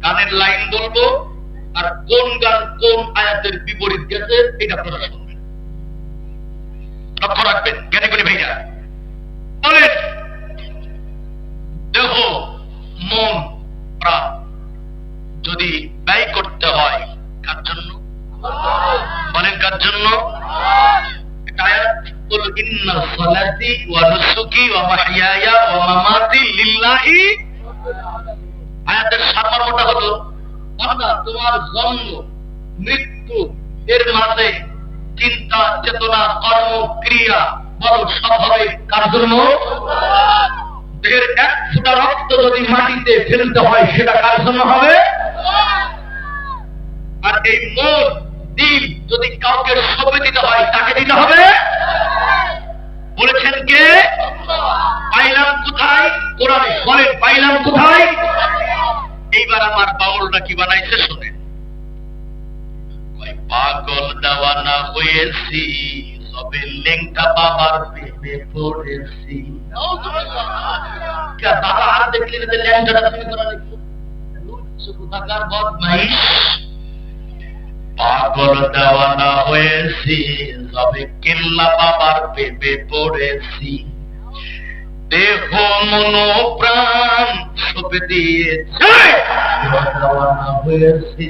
গানের লাইন বলবো, আর কোন গান কোন আয়াতের বিপরীত গেছে এটা আপনারা শুনবেন, লক্ষ্য রাখবেন জ্ঞানী গুণী ভাইরা। বলেন দেহ, মন, প্রাণ যদি ব্যয় করতে হয় কার জন্য? বলেন কার জন্য? একটা আয়াত বল, ইন্না সালাতি ওয়া নুসুকি ওয়া মাহইয়ায়া ওয়া মামাতি লিল্লাহি। আয়াতের সারমর্মটা হলো বান্দা তোমার জন্ম মৃত্যু এর মাঝে চিন্তা চেতনা কর্ম ক্রিয়া বড় সব হবে কার জন্য? দেহের এক ফোঁটা রক্ত যদি মাটিতে ফেলতে হয় সেটা কার জন্য হবে? আর এই মন দিল যদি কাউকে সঁপে দিতে হয় তাকে দিতে হবে। বলেছেন কে? পাইলাম কোথায়? কোরআনে। বলেন পাইলাম কোথায়? এইবার আমার বাউলরা কি বানাইছে শোনেন। পাগল দেওয়ানা হয়েছি সবে লেঙ্কা বাবার প্রেমে পড়েছি। বাবা আর দেখলি না যে ল্যাংটাটা তুমি করা লিখছো কোথাকার বদমাইশ। পাগল দেওয়ানা হয়েছি সবে কেল্লা বাবার প্রেমে পড়েছি। দেহ মন প্রাণ সবে দিয়েছে দেওয়ানা হয়েছি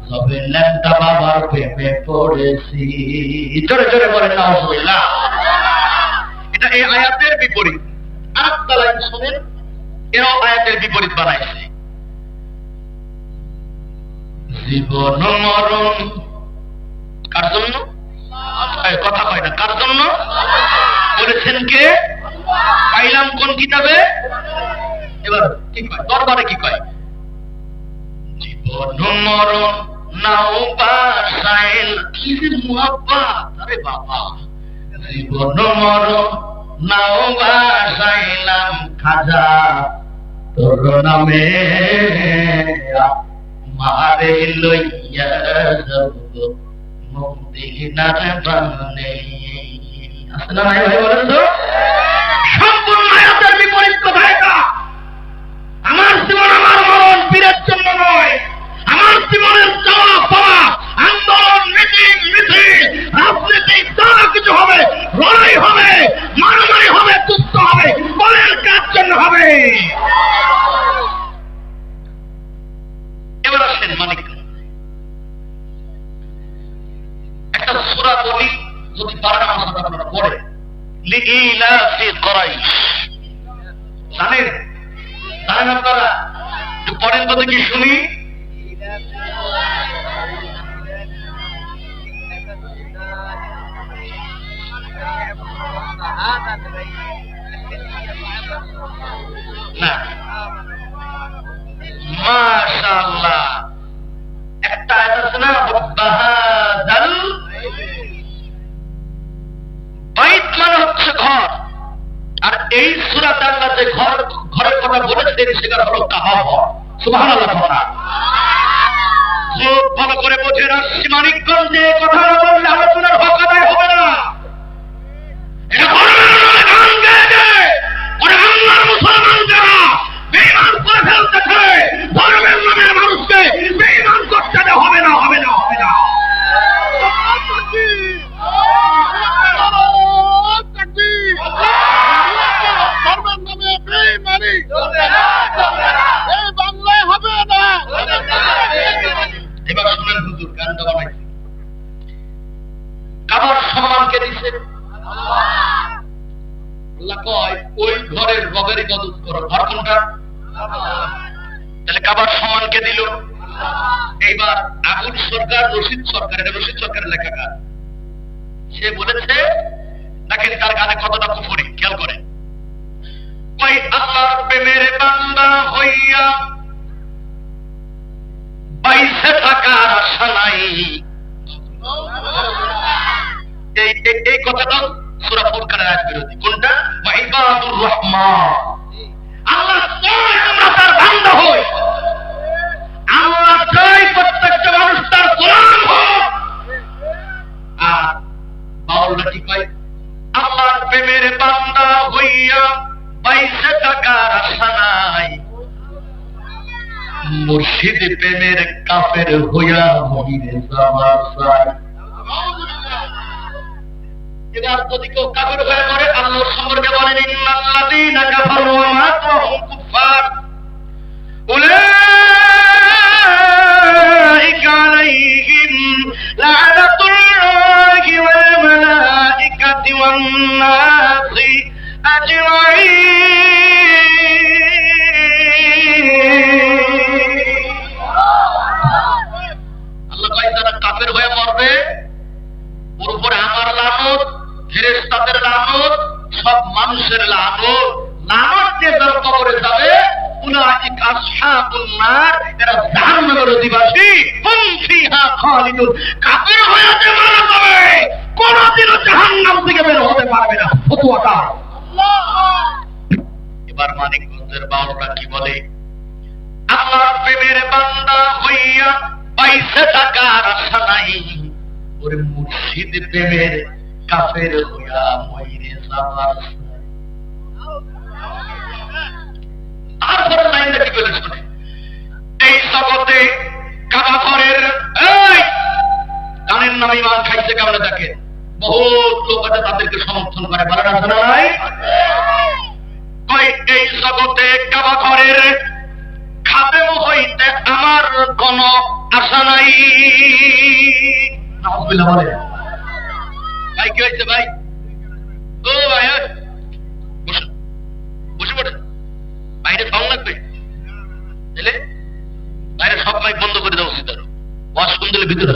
সবে ল্যাংটা বাবার প্রেমে পড়েছি। জোরে জোরে বলেন নাউজুবিল্লাহ। এটা এই আয়াতের বিপরীত। আরেকটা লাইন শুনেন, এরাও আয়াতের বিপরীত বানাইছে। জীবন মরণ কার জন্য? কথা কয় না, কার জন্য বলেছেন কে? পাইলাম কোন কিতাবে? এবার কি কয় দরবারে কি কয়? জীবন মরণ নাও বাসাইল। কি যে মুহাব্বত! আরে বাবা, জীবন মরণ নাও বাসাইলাম খাজা তোর নামে মারে লইয়া যাব মদিনার বানে। আসলে নাই ভাই বলেন তো, সম্পূর্ণ আয়াতের বিপরীত কথা এটা। আমার জীবন আমার মরণ পীরের জন্য নয়। আমার জীবনের চাওয়া পাওয়া, আন্দোলন, মিটিং, মিছিল, রাজনীতি যা কিছু হবে, লড়াই হবে, মারামারি হবে, যুদ্ধ হবে, বলের কাজ জন্য হবে। এবার আসেন মানিক, একটা সূরা বলি যদি পারেন আমার সাথে আপনারা পড়ে, লিইলাফি কুরাইশ। জানেন জানেন আপনারা? পড়েন তো দেখি শুনি। না মাশাআল্লাহ, একটা আয়াত আছে না, বাহাদাল বাইত মানে হচ্ছে ঘর। আর এই সূরাতে আল্লাহ যে ঘরের কথা বলেছেন সেটা হলো কাবা ঘর। সুবহানাল্লাহ। খুব ভালো করে বোঝে রাশি মানিকগঞ্জে কথা বললে আলোচনার হক আদায় হবে না। এটা ধর্মের নামে গান গেয়ে ওরা বাংলার মুসলমান যারা বেঈমান করে ফেলতেছে, ধর্মের নামে মানুষকে বেঈমান করতে হবে না, হবে না, হবে না। ধর্মের নামে বেঈমানি এই বাংলায় হবে না। এবার শুনেন হুজুর, গানটা বানাইছে কাবার সম্মানকে দিছে আল্লাহ। কয় ওই ঘরের রবের ইবাদত করো। ঘর কোনটা? তাহলে কাবার সম্মানকে দিল। এইবার আবুল সরকার, রশিদ সরকার, এটা রশিদ সরকারের লেখাকার, সে বলেছে দেখেন তার গানে কতটা কুফরি, খেয়াল করে। কই আল্লাহর প্রেমের বান্দা হইয়া বাইসে থাকার আশা নাই। এই কথাটা সূরা ফুরকানের আয়াত বিরোধী। কোনটা? ওয়া ইবাদুর রহমান। আল্লাহ চায় আমরা তার বান্দা হই। আল্লাহ চায় প্রত্যেকটা মানুষ তার গোলাম হোক। আর বাউলরা কি কয়? আল্লাহর প্রেমের বান্দা হইয়া বাইসে থাকার আশা নাই, মুর্শিদ প্রেমের কাফের হইয়া মহিরে যাওয়া চাই। এবার যদি কেউ কাফের হয়ে মরে, আল্লাহ সম্পর্কে বলেন ইন্নাল্লাযীনা কাফারু ওয়া মাতু হুম কুফার উলাইকা আলাইহিম লা'নাতুল্লাহি ওয়াল মালাইকাতি ওয়ান নাসি আজমাইন। আল্লাহ কয় যারা কাফের হয়ে মরবে ওর উপরে আমার লানত, ফেরেশতাদের লানত, সব মানুষের লানত, লানত দিয়ে যারা কবরে যাবে উলাইকা আসহাবুন নার, এরা জাহান্নামের অধিবাসী, হুম ফিহা খালিদুন। কাফের হয়ে যে মারা যাবে কোনদিনও জাহান্নাম থেকে বের হতে পারবে না। ফতোয়াটা এবার মানিকগঞ্জের বাউলরা কি বলে? আল্লাহর প্রেমের বান্দা হইয়া বাইসে থাকার আশা নাই, ওরে মুর্শিদ প্রেমের কাফের হইয়া মইরে যাবার। তারপরে লাইনটা কি করে শুনে, এই জগতে কাবা ঘরের এই গানের নামে ইমান খাইছে কেমনে দেখে, বহুত লোক আছে তাদেরকে সমর্থন করে, বলে না শোনা নাই? এই জগতে কাবা ঘরের খাদেম হইতে আমার কোন আশা নাই। নাউজুবিল্লাহ বলে। ভাই কি হয়েছে ভাই? ও ভাই বসে বসে পড়ে, বাইরে সাউন্ড লাগবে, বুঝলে? বাইরে সব মাইক বন্ধ করে দেওয়া উচিত। আরো ওয়াজ শুনতে ভিতরে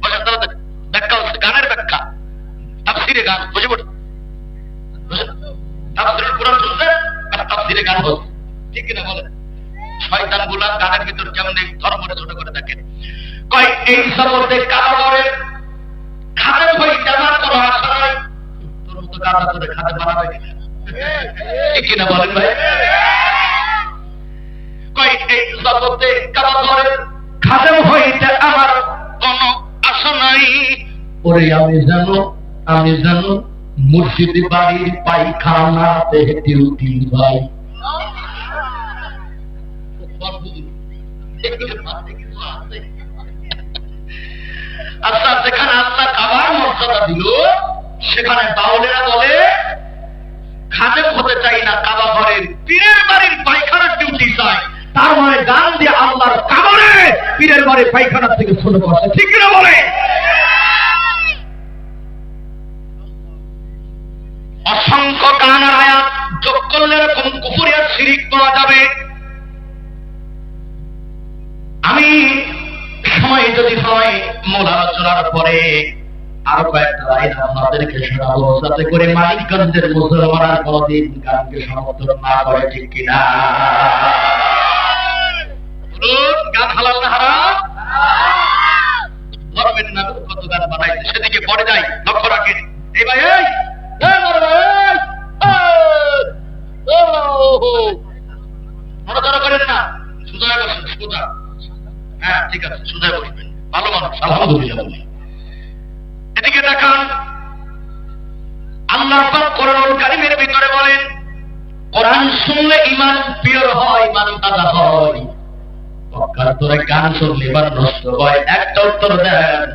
বসে, তাড়াতাড়ি ব্যাখ্যা হচ্ছে, গানের ব্যাখ্যা, তাফসিরে গান, বসে পড়ে। তাফসিরুল কুরআন শুনছে আর তাফসিরে গান হচ্ছে, ঠিক কিনা বলেন? শয়তান গুলা গানের ভিতর কেমনে ধর্মরে ছোট করে দেখে। কয় এই জগতে কাবা ঘরের খাদেম হইতে আমার কোনো আশা নাই। তোর মতো গাদা করে খাদেম বানাবে কিনা? ঠিক কিনা বলেন ভাই? কয় এই জগতে কাবা ঘরের খাদেম হইতে আমার কোনো আশা নাই। ওরে আমি জানো মুর্শিদ বাড়ির পায়খানাতে ডিউটি ভাই। আচ্ছা, যেখানে আল্লাহ কাবার মর্যাদা দিল, সেখানে বাউলেরা বলে খাদেম হতে চাই না, কাবা ঘরের পীরের বাড়ির পায়খানার ডিউটি চাই। তার মানে গান দিয়ে আল্লাহর কাবারে পীরের বাড়ির পায়খানার থেকে ছোট করছে, ঠিক কিনা বলে? অসংখ্য গানের আয়াত যোগ করলে এরকম কুফরিয়া শিরিক পাওয়া যাবে। আমি সময় যদি হয় মূল আলোচনার পরে আরো কয়েকটা লাইন আপনাদেরকে শোনাবো, যাতে করে মানিকগঞ্জের মুসলমানরা কোনদিন গানকে সমর্থন না করে, ঠিক কিনা? বলুন, গান হালাল না হারাম? ধর্মের নামে কত গান বানাইছে, সেদিকে পড়ে যাই, লক্ষ্য রাখেন। এই ভাই, মনোযোগ করেন না, সুজা বসেন, সুজা। হ্যাঁ ঠিক আছে, সুজা বসবেন, ভালো মানুষ, আলহামদুলিল্লাহ। এদিকে দেখান, আল্লাহ পাক কোরআনুল কারীমের ভিতরে বলেন, কোরআন শুনলে ঈমান পিওর হয়, ঈমান তাজা হয়। পক্কার তোরে গান শুনলে ঈমান নষ্ট হয়। একটা উত্তর দেন,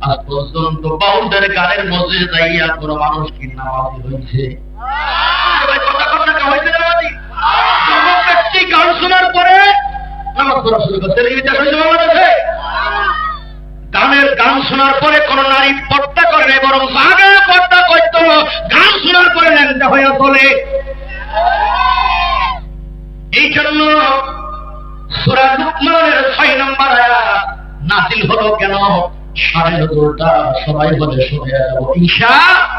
আজ পর্যন্ত বাউলদের গানের মধ্যে যাইয়া কোন মানুষ কি নামাজি হয়েছে? কথা কথা হয়েছে নামাজি? যুবক ব্যক্তি গান শোনার পরে নামাজ পড়া শুরু করছে, গানের গান শোনার পরে কোন নারী পর্দা করে নাই, বরং আগে পর্দা করতো, গান শোনার পরে ল্যাংটা হইয়া চলে। এই জন্য সূরা লুকমানের 6 নম্বর আয়াত নাযিল হলো কেন? 9:30টা সবাই বলে শুনে যাব ইনশাআল্লাহ।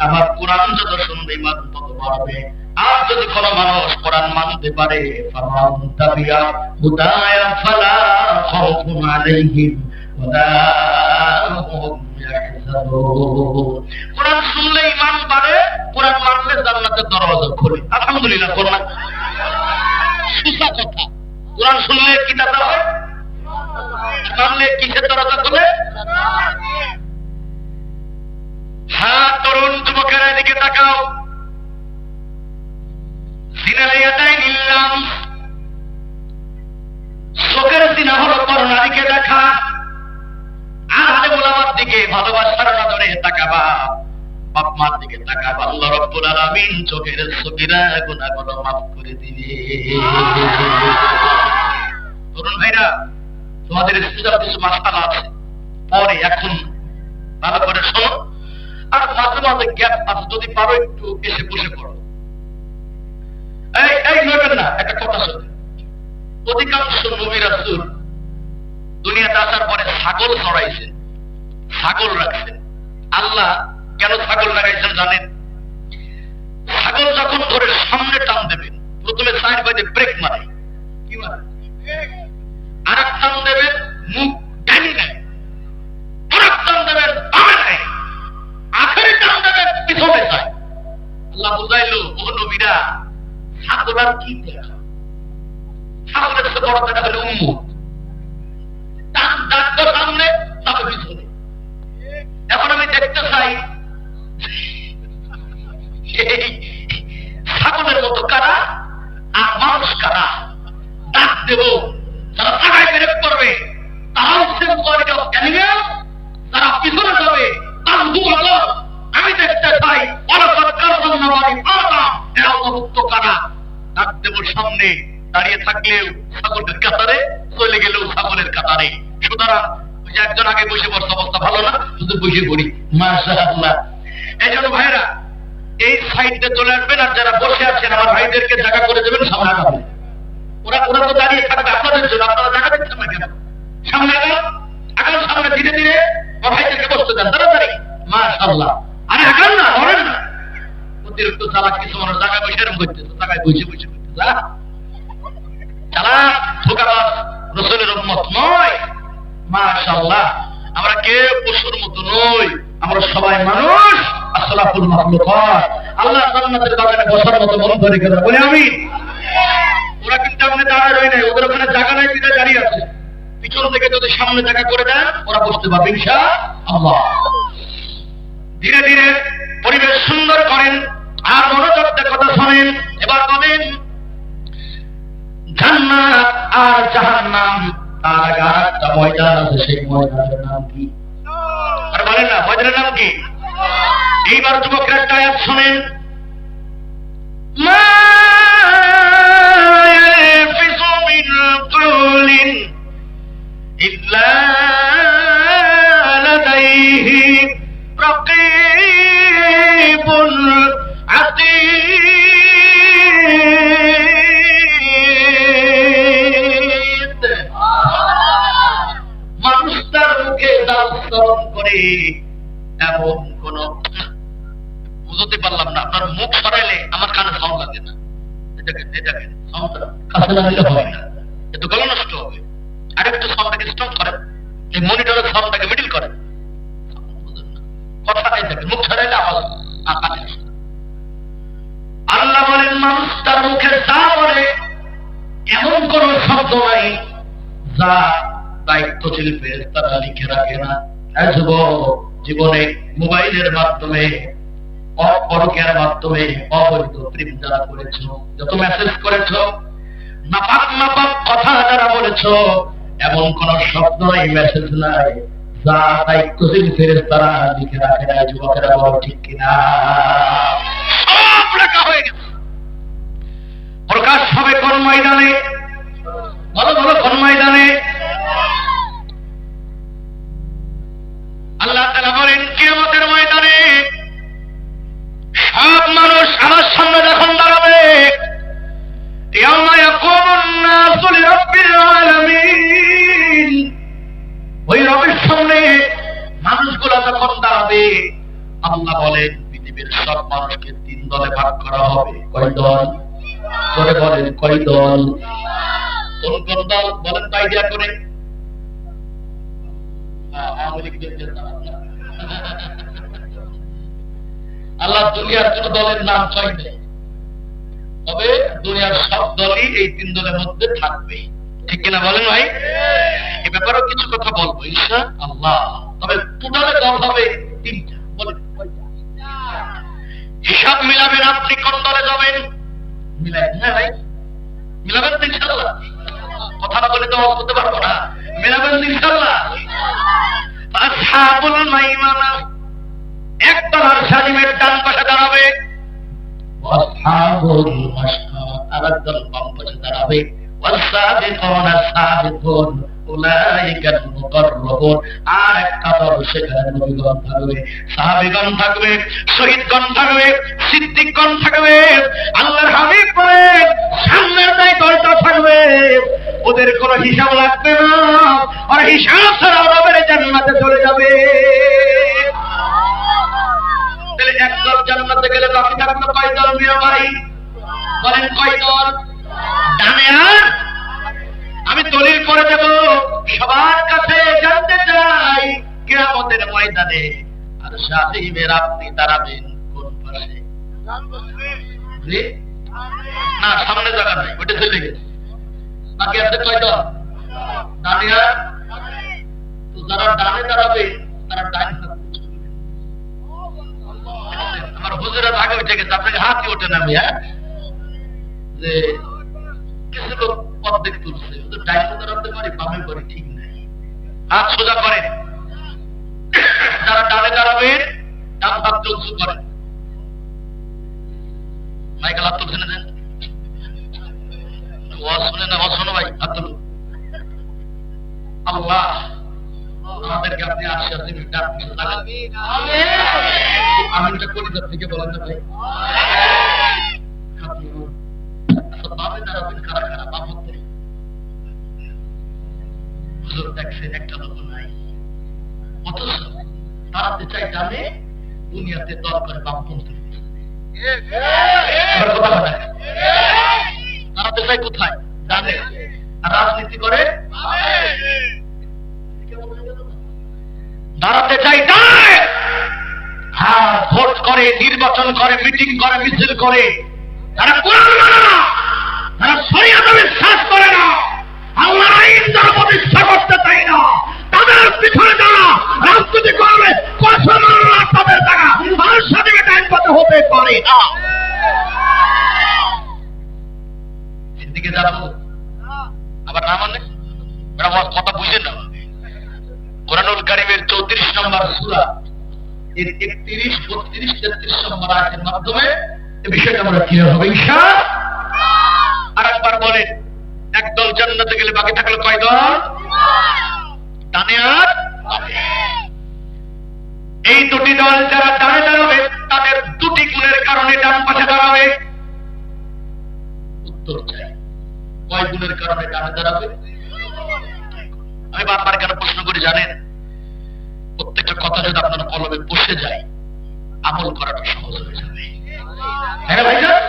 আমার কোরআন যত শুনবে ঈমান তত বাড়বে। আর যদি কোন মানুষ কোরআন মানতে পারে, ফামান তাবিয়া হুদায়া ফালা খাউফুন আলাইহিম ওয়ালা হুম ইয়াহজানুন। কোরআন শুনলে ঈমান বাড়ে, কোরআন মানলে জান্নাতের দরজা খোলে। আলহামদুলিল্লাহ। কোরআন সুসা কথা, কোরআন শুনলে কি দাতা হয়, মানলে কিসের দরজা খোলে? হ্যাঁ, তরুণ যুবকেরা এদিকে তাকাও। চোখের জিনা হলো পর নারীকে দেখা, আর আলেম ওলামার দিকে ভালোবাসার নজরে তাকাবা, বাপ মার দিকে তাকাবা। আল্লাহ রাব্বুল আলামিন চোখের সগীরা গুনাহগুলো মাফ করে দিবে। তরুণ ভাইরা, তোমাদের স্পেশাল কিছু মাসআলা আছে, পরে এখন ভালো করে শোনো। আর মাঝে মাঝে গ্যাপ আছে, যদি পারো একটু এসে বসে পড়ো। এই নড়বেন না, একটা কথা শোনো। অধিকাংশ নবী রাসূল দুনিয়াতে আসার পরে ছাগল চড়াইছেন, ছাগল রাখছেন। আল্লাহ কেন ছাগল লাগাইছেন জানেন? ছাগল যখন ধরে সামনে টান দেবেন, প্রথমে সাইড বাইতে ব্রেক মারে, কি মারে? আর এক টান দেবেন মুখ ডানি নেয়, আর এক টান দেবেন বামে নেয়, আখেরে টান দেবেন পিছনে যায়। আল্লাহ বুঝাইলো, ও নবীরা, ছাগল আর কি দেখা? ছাগলের সাথে বড় দেখা হলে উম্মত, টান ডাকবো সামনে, তবে পিছনে। জগৎ কারা আর মানুষ কারা, ডাক দেব। যারা জায়গায় ব্রেক করবে তারা হচ্ছে কোয়ালিটি অফ অ্যানিমেল, যারা পিছনে যাবে তার দুর্বল। আমি দেখতে চাই এরা অন্তর্ভুক্ত কারা। ডাক দেব সামনে দাঁড়িয়ে থাকলেও ছাগলের কাতারে, চলে গেলেও ছাগলের কাতারে। সুতরাং ওই যে একজন আগে বসে পড়ছে, অবস্থা ভালো না, শুধু বসে পড়ি। মাশাআল্লাহ। এই জন্য ভাইরা এই সাইডে চলে আসবেন, আর যারা বসে আছেন আমার ভাইদেরকে জায়গা করে দেবেন সামনে আগাবেন। ওরা তো দাঁড়িয়ে থাকবে আপনাদের জন্য, আপনারা জায়গা দিচ্ছেন না কেন? সামনে আগান, আগান সামনে, ধীরে ধীরে আমার ভাইদেরকে বসতে দেন তাড়াতাড়ি। মাশাআল্লাহ। আরে আগান না, ধরেন না। অতিরিক্ত চালাক কিছু মানুষ জায়গায় বসে এরকম করতেছে, জায়গায় বসে বসে করতেছে। চালাক ধোঁকাবাজ রাসূলের উম্মত নয়। মাশাআল্লাহ। আমরা কেউ পশুর মতো নই, আমরা সবাই মানুষ। আসলাফুল মাখলুকাত। আল্লাহ জান্নাতের বাগানে বসার মতো মন করে গেল, বলে আমিন। ওরা কিন্তু আপনি দাঁড়ায় রয় নাই, ওদের ওখানে জায়গা নাই, বিদায় দাঁড়িয়ে আছে। পিছন থেকে যদি সামনে জায়গা করে দেন ওরা বসতে পারবে ইনশাআল্লাহ। ধীরে ধীরে পরিবেশ সুন্দর করেন আর মনোযোগ দিয়ে কথা শোনেন। এবার বলেন জান্নাত আর জাহান্নাম তার আগে একটা ময়দান আছে, সেই ময়দানের নাম কি? আর বলেন না, ময়দানের নাম কি? এইবার যুবকরা একটা আয়াত শোনেন। মা ইয়ালফিযু মিন কাওলিন ইল্লা লাদাইহি রাকীবুন আতীদ। মানুষ তার মুখে দাস্তরণ করে এমন কোন, বুঝতে পারলাম না, আপনার মুখ সরাইলে আমার কানে সাউন্ড লাগে না। এটাকে সাউন্ডটা কাছে লাগাইলে হবে না, এত গলা নষ্ট হবে। আরেকটু সাউন্ডটাকে স্টপ করেন, এই মনিটরের সাউন্ডটাকে মিডল করেন। কথা এটাকে মুখ সরাইলে আওয়াজ কানে আসে। আল্লাহ বলেন মানুষ তার মুখে যা বলে এমন কোন শব্দ নাই যা দায়িত্বশীল ফেরেশতারা লিখে রাখে না। জীবনে মোবাইলের মাধ্যমে, পরকের মাধ্যমে, অবৈধ প্রেম যারা করেছো, যত মেসেজ করেছো, নাপাক নাপাক কথা যারা বলেছো, এমন কোন শব্দ নাই, মেসেজ নাই যা দায়িত্বশীল ফেরেশতারা লিখে রাখে না। যুবকেরা বলো ঠিক কিনা? সব লেখা হয়ে গেছে। প্রকাশ হবে কোন ময়দানে? বলো বলো, কোন ময়দানে? আল্লাহ তাআলা বলেন কিয়ামতের ময়দানে সব মানুষ আমার সামনে যখন দাঁড়াবে, ইয়াউমা ইয়াকুমুন নাসু লিরাব্বিল আলামিন, ওই রবের সামনে মানুষগুলো যখন দাঁড়াবে, আল্লাহ বলেন পৃথিবীর সব মানুষকে 3 দলে ভাগ করা হবে। কয় দল? করে বলেন কয় দল? কোন কোন দল বলেন তো আইডিয়া করে? আল্লাহ দুনিয়ার কোন দলের নাম চাই নেই, তবে দুনিয়ার সব দলই এই 3 দলের মধ্যে থাকবে। ঠিক কিনা বলেন ভাই? এ ব্যাপারেও কিছু কথা বলবো ইনশাআল্লাহ। তবে টোটালে দল হবে 3টা। বলেন হিসাব মিলাবেন, আপনি কোন দলে যাবেন? মিলাবেন না ভাই? মিলাবেন তো ইনশাআল্লাহ? কথা না বলে তো বলতে পারবো না। মিলাবেন ইনশাআল্লাহ? আসহাবুল মাইমানা একদল আর সালিমের ডান পাশে দাঁড়াবে, আসহাবুল মাশআমা আরেকদল বাম পাশে দাঁড়াবে। ওয়াসাবিকুনা সাবিকুন উলাইকাল মুকাররাবুন, আর একটা দল সেখানে নবীগণ থাকবে, সাহাবীগণ থাকবে, শহীদগণ থাকবে, সিদ্দিকগণ থাকবে। আল্লাহর হাবিব বলেন সামনের যে দলটা থাকবে ওদের কোনো হিসাব লাগবে না, আর হিসাব ছাড়া রবের জান্নাতে চলে যাবে। তাহলে একদল জান্নাতে গেলে বাকি থাকলো কয় দল? মিয়া ভাই বলেন কয় দল? ডানে আর আমি দলিল করে দেব সবার কাছে, জানতে চাই কিয়ামতের ময়দানে আর সাহিবের আপনি দাঁড়াবেন কোন পাশে? না সামনে জায়গা নাই, ওটা চলে গেছে। বাকি আছে কয় দল? ডানে আর। তো যারা ডানে দাঁড়াবে তারা ডানে থাকবে। আমার হুজুরা আগে উঠে গেছে, আপনাকে হাতই ওঠে না। যে কিছু লোক অর্ধেক তুলছে, ডাইনে দাঁড়াতে পারি বামে পারি ঠিক নাই, হাত সোজা করেন। যারা ডানে দাঁড়াবেন ডান হাত উঁচু করেন। মাইকেল হাত তুলছে না, দেন ওয়াজ শুনে না, ওয়াজ শোনো ভাই, হাত তুলুন। আল্লাহ আমাদেরকে আপনি আশীর্বাদ দিবেন, ডাকবেন, আমিন। আমিনটা কলিজার থেকে বলেন না ভাই। হাত তুলুন। আচ্ছা, বামে দাঁড়াবেন কারা কারা? বাম হাত তুলুন। হুজুর দেখছেন একটা লোক নাই, অথচ দাঁড়াতে চাই ডানে, দুনিয়াতে দল করে বামপন্থী। দাঁড়াতে চাই কোথায়? ডানে। আর রাজনীতি করে দাঁড়াতে চাই ডানে। হ্যাঁ, ভোট করে, নির্বাচন করে, মিটিং করে, মিছিল করে। তারা কোরআন মানে না, তারা শরীয়তে বিশ্বাস করে না, আল্লাহর আইন যারা প্রতিষ্ঠা করতে চায় না, তাদের পিছনে যারা রাজনীতি করবে, কসম আল্লাহ তাদের দ্বারা মানুষ স্বাধীনতা আইনগত হতে পারে না। সেদিকে যাবো আবার না মানে কথা বুঝে না। কোরআনুল কারীমের 34 নম্বর সূরা এর 31, 32, 33 নম্বর আয়াতের মাধ্যমে এই বিষয়টা আমরা ক্লিয়ার হবে ইনশাআল্লাহ। আরেকবার বলেন, একদল জান্নাতে গেলে বাকি থাকলো কয় দল? ডানে আর বামে। এই দুটি দল যারা ডানে দাঁড়াবে তাদের দুটি গুণের কারণে ডান পাশে দাঁড়াবে। উত্তর চাই, কয় গুণের কারণে ডানে দাঁড়াবে? আমি বারবার কেন প্রশ্ন করি জানেন? প্রত্যেকটা কথা যদি আপনার কলমে বসে যায়, আমল করাটা সহজ হয়ে যাবে। হ্যাঁ ভাইজান?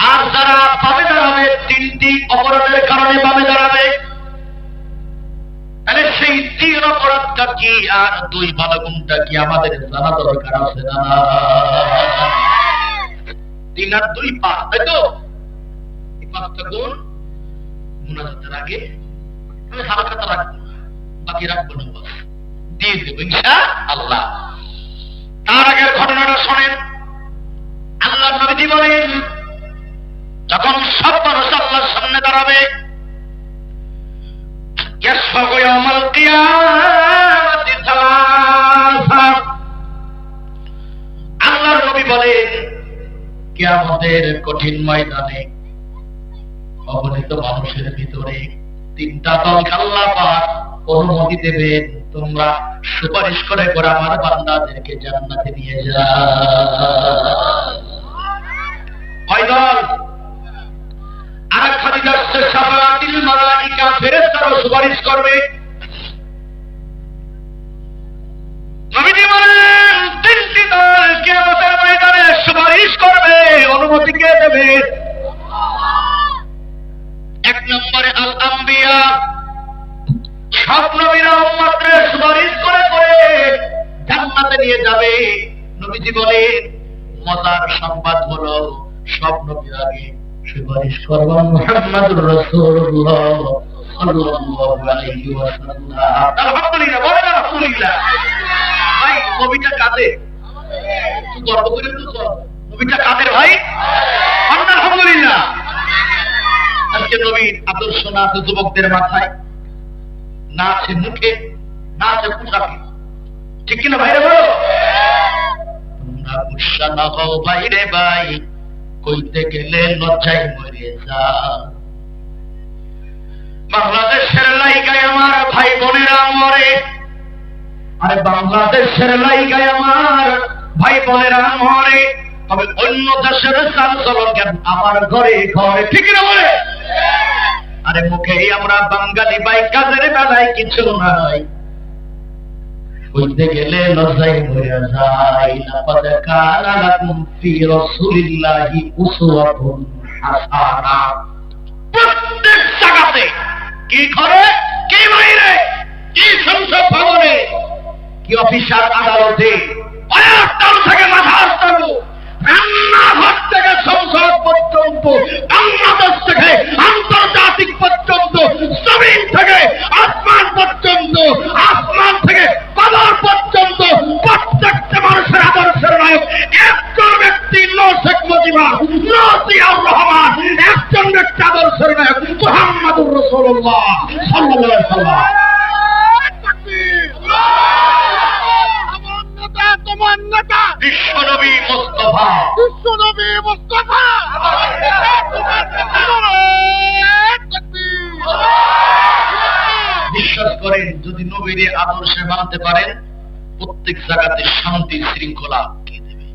আর যারা বামে দাঁড়াবে, তিনটি অপরাধের কারণে বামে দাঁড়াবে, তাহলে সেই 3 অপরাধটা কি আর 2 ভালো গুণটা কি আমাদের জানা দরকার আছে না? 3 আর 2 5, তাই তো? এই 5টা গুণ মুনাজাতের আগে আমি হালকাটা রাখবো, বাকি রাখবো না, বাস দিয়ে দেবো ইনশাআল্লাহ। তার আগের ঘটনাটা শোনেন। আল্লাহর নবীজি বলেন, যখন সব মানুষ আল্লাহর সামনে দাঁড়াবে, আল্লাহর নবী বলেন, কিয়ামতের কঠিন ময়দানে অগণিত মানুষের ভিতরে 3টা দলকে আল্লাহ পাক অনুমতি দেবেন, তোমরা সুপারিশ করে করে আমার বান্দাদেরকে জান্নাতে নিয়ে যাও। কয় দল? আর খাদিজা সাফারাতিল মালাইকা, ফেরেশতারা সুপারিশ করবে। নবীজি বলেন, 3টি দল কিয়ামতের ময়দানে সুপারিশ করবে, অনুমতি কে দেবে? 1 নম্বরে আল আম্বিয়া, সব নবীরা উম্মতকে সুপারিশ করে করে জান্নাতে নিয়ে যাবে। নবীজি বলেন, মজার সংবাদ হলো সব নবীর আগে সুপারিশ করবেন মুহাম্মদুর রাসূলুল্লাহ সাল্লাল্লাহু আলাইহি ওয়াসাল্লাম। আলহামদুলিল্লাহ, বলেন আলহামদুলিল্লাহ। ভাই, নবীটা কাদের? একটু গর্ব করে বলছো, নবীটা কাদের ভাই? আলহামদুলিল্লাহ। আজকে নবীর আদর্শ না আছে যুবকদের মাথায়, না আছে মুখে, না আছে পোশাকে, ঠিক কিনা ভাইরে বলো? তোমরা গুসা না হও ভাইরে ভাই, কইতে গেলে লজ্জায় মরে যাও। বাংলাদেশের লাইগায় আমার ভাই বোনেরা মরে, আরে বাংলাদেশের লাইগায় আমার ভাই বোনেরা মরে, তবে অন্য দেশের চালচলন কেন আমার ঘরে ঘরে, ঠিক না বলে? আরে মুখেই আমরা বাঙালি ভাই, কাজের বেলায় কিছু নাই, কইতে গেলে লজ্জায় মরে যায়। লাকাদ কানা লাকুম ফি রাসূলিল্লাহি উসওয়াতুন হাসানা। প্রত্যেক জায়গাতে, কি ঘরে, কি বাইরে, কি সংসদ ভবনে, কি অফিসার আদালতে, পায়ের তল থেকে মাথার তল, রান্নাঘর থেকে সংসদ পর্যন্ত, বাংলাদেশ থেকে আন্তর্জাতিক পর্যন্ত, জমিন থেকে আসমান পর্যন্ত, আসমান থেকে কবর পর্যন্ত, প্রত্যেকটা মানুষের আদর্শের নায়ক একজন ব্যক্তি, শেখ মুজিবুর, জিয়াউর রাসূলুল্লাহ সাল্লাল্লাহু আলাইহি ওয়াসাল্লাম। তোমার নেতা বিশ্বনবী মুস্তাফা বিশ্বনবী মুস্তাফা বিশ্বাস করেন যদি নবীর আদর্শে মানতে পারেন প্রত্যেক জায়গাতে শান্তি শৃঙ্খলা কে দেবে?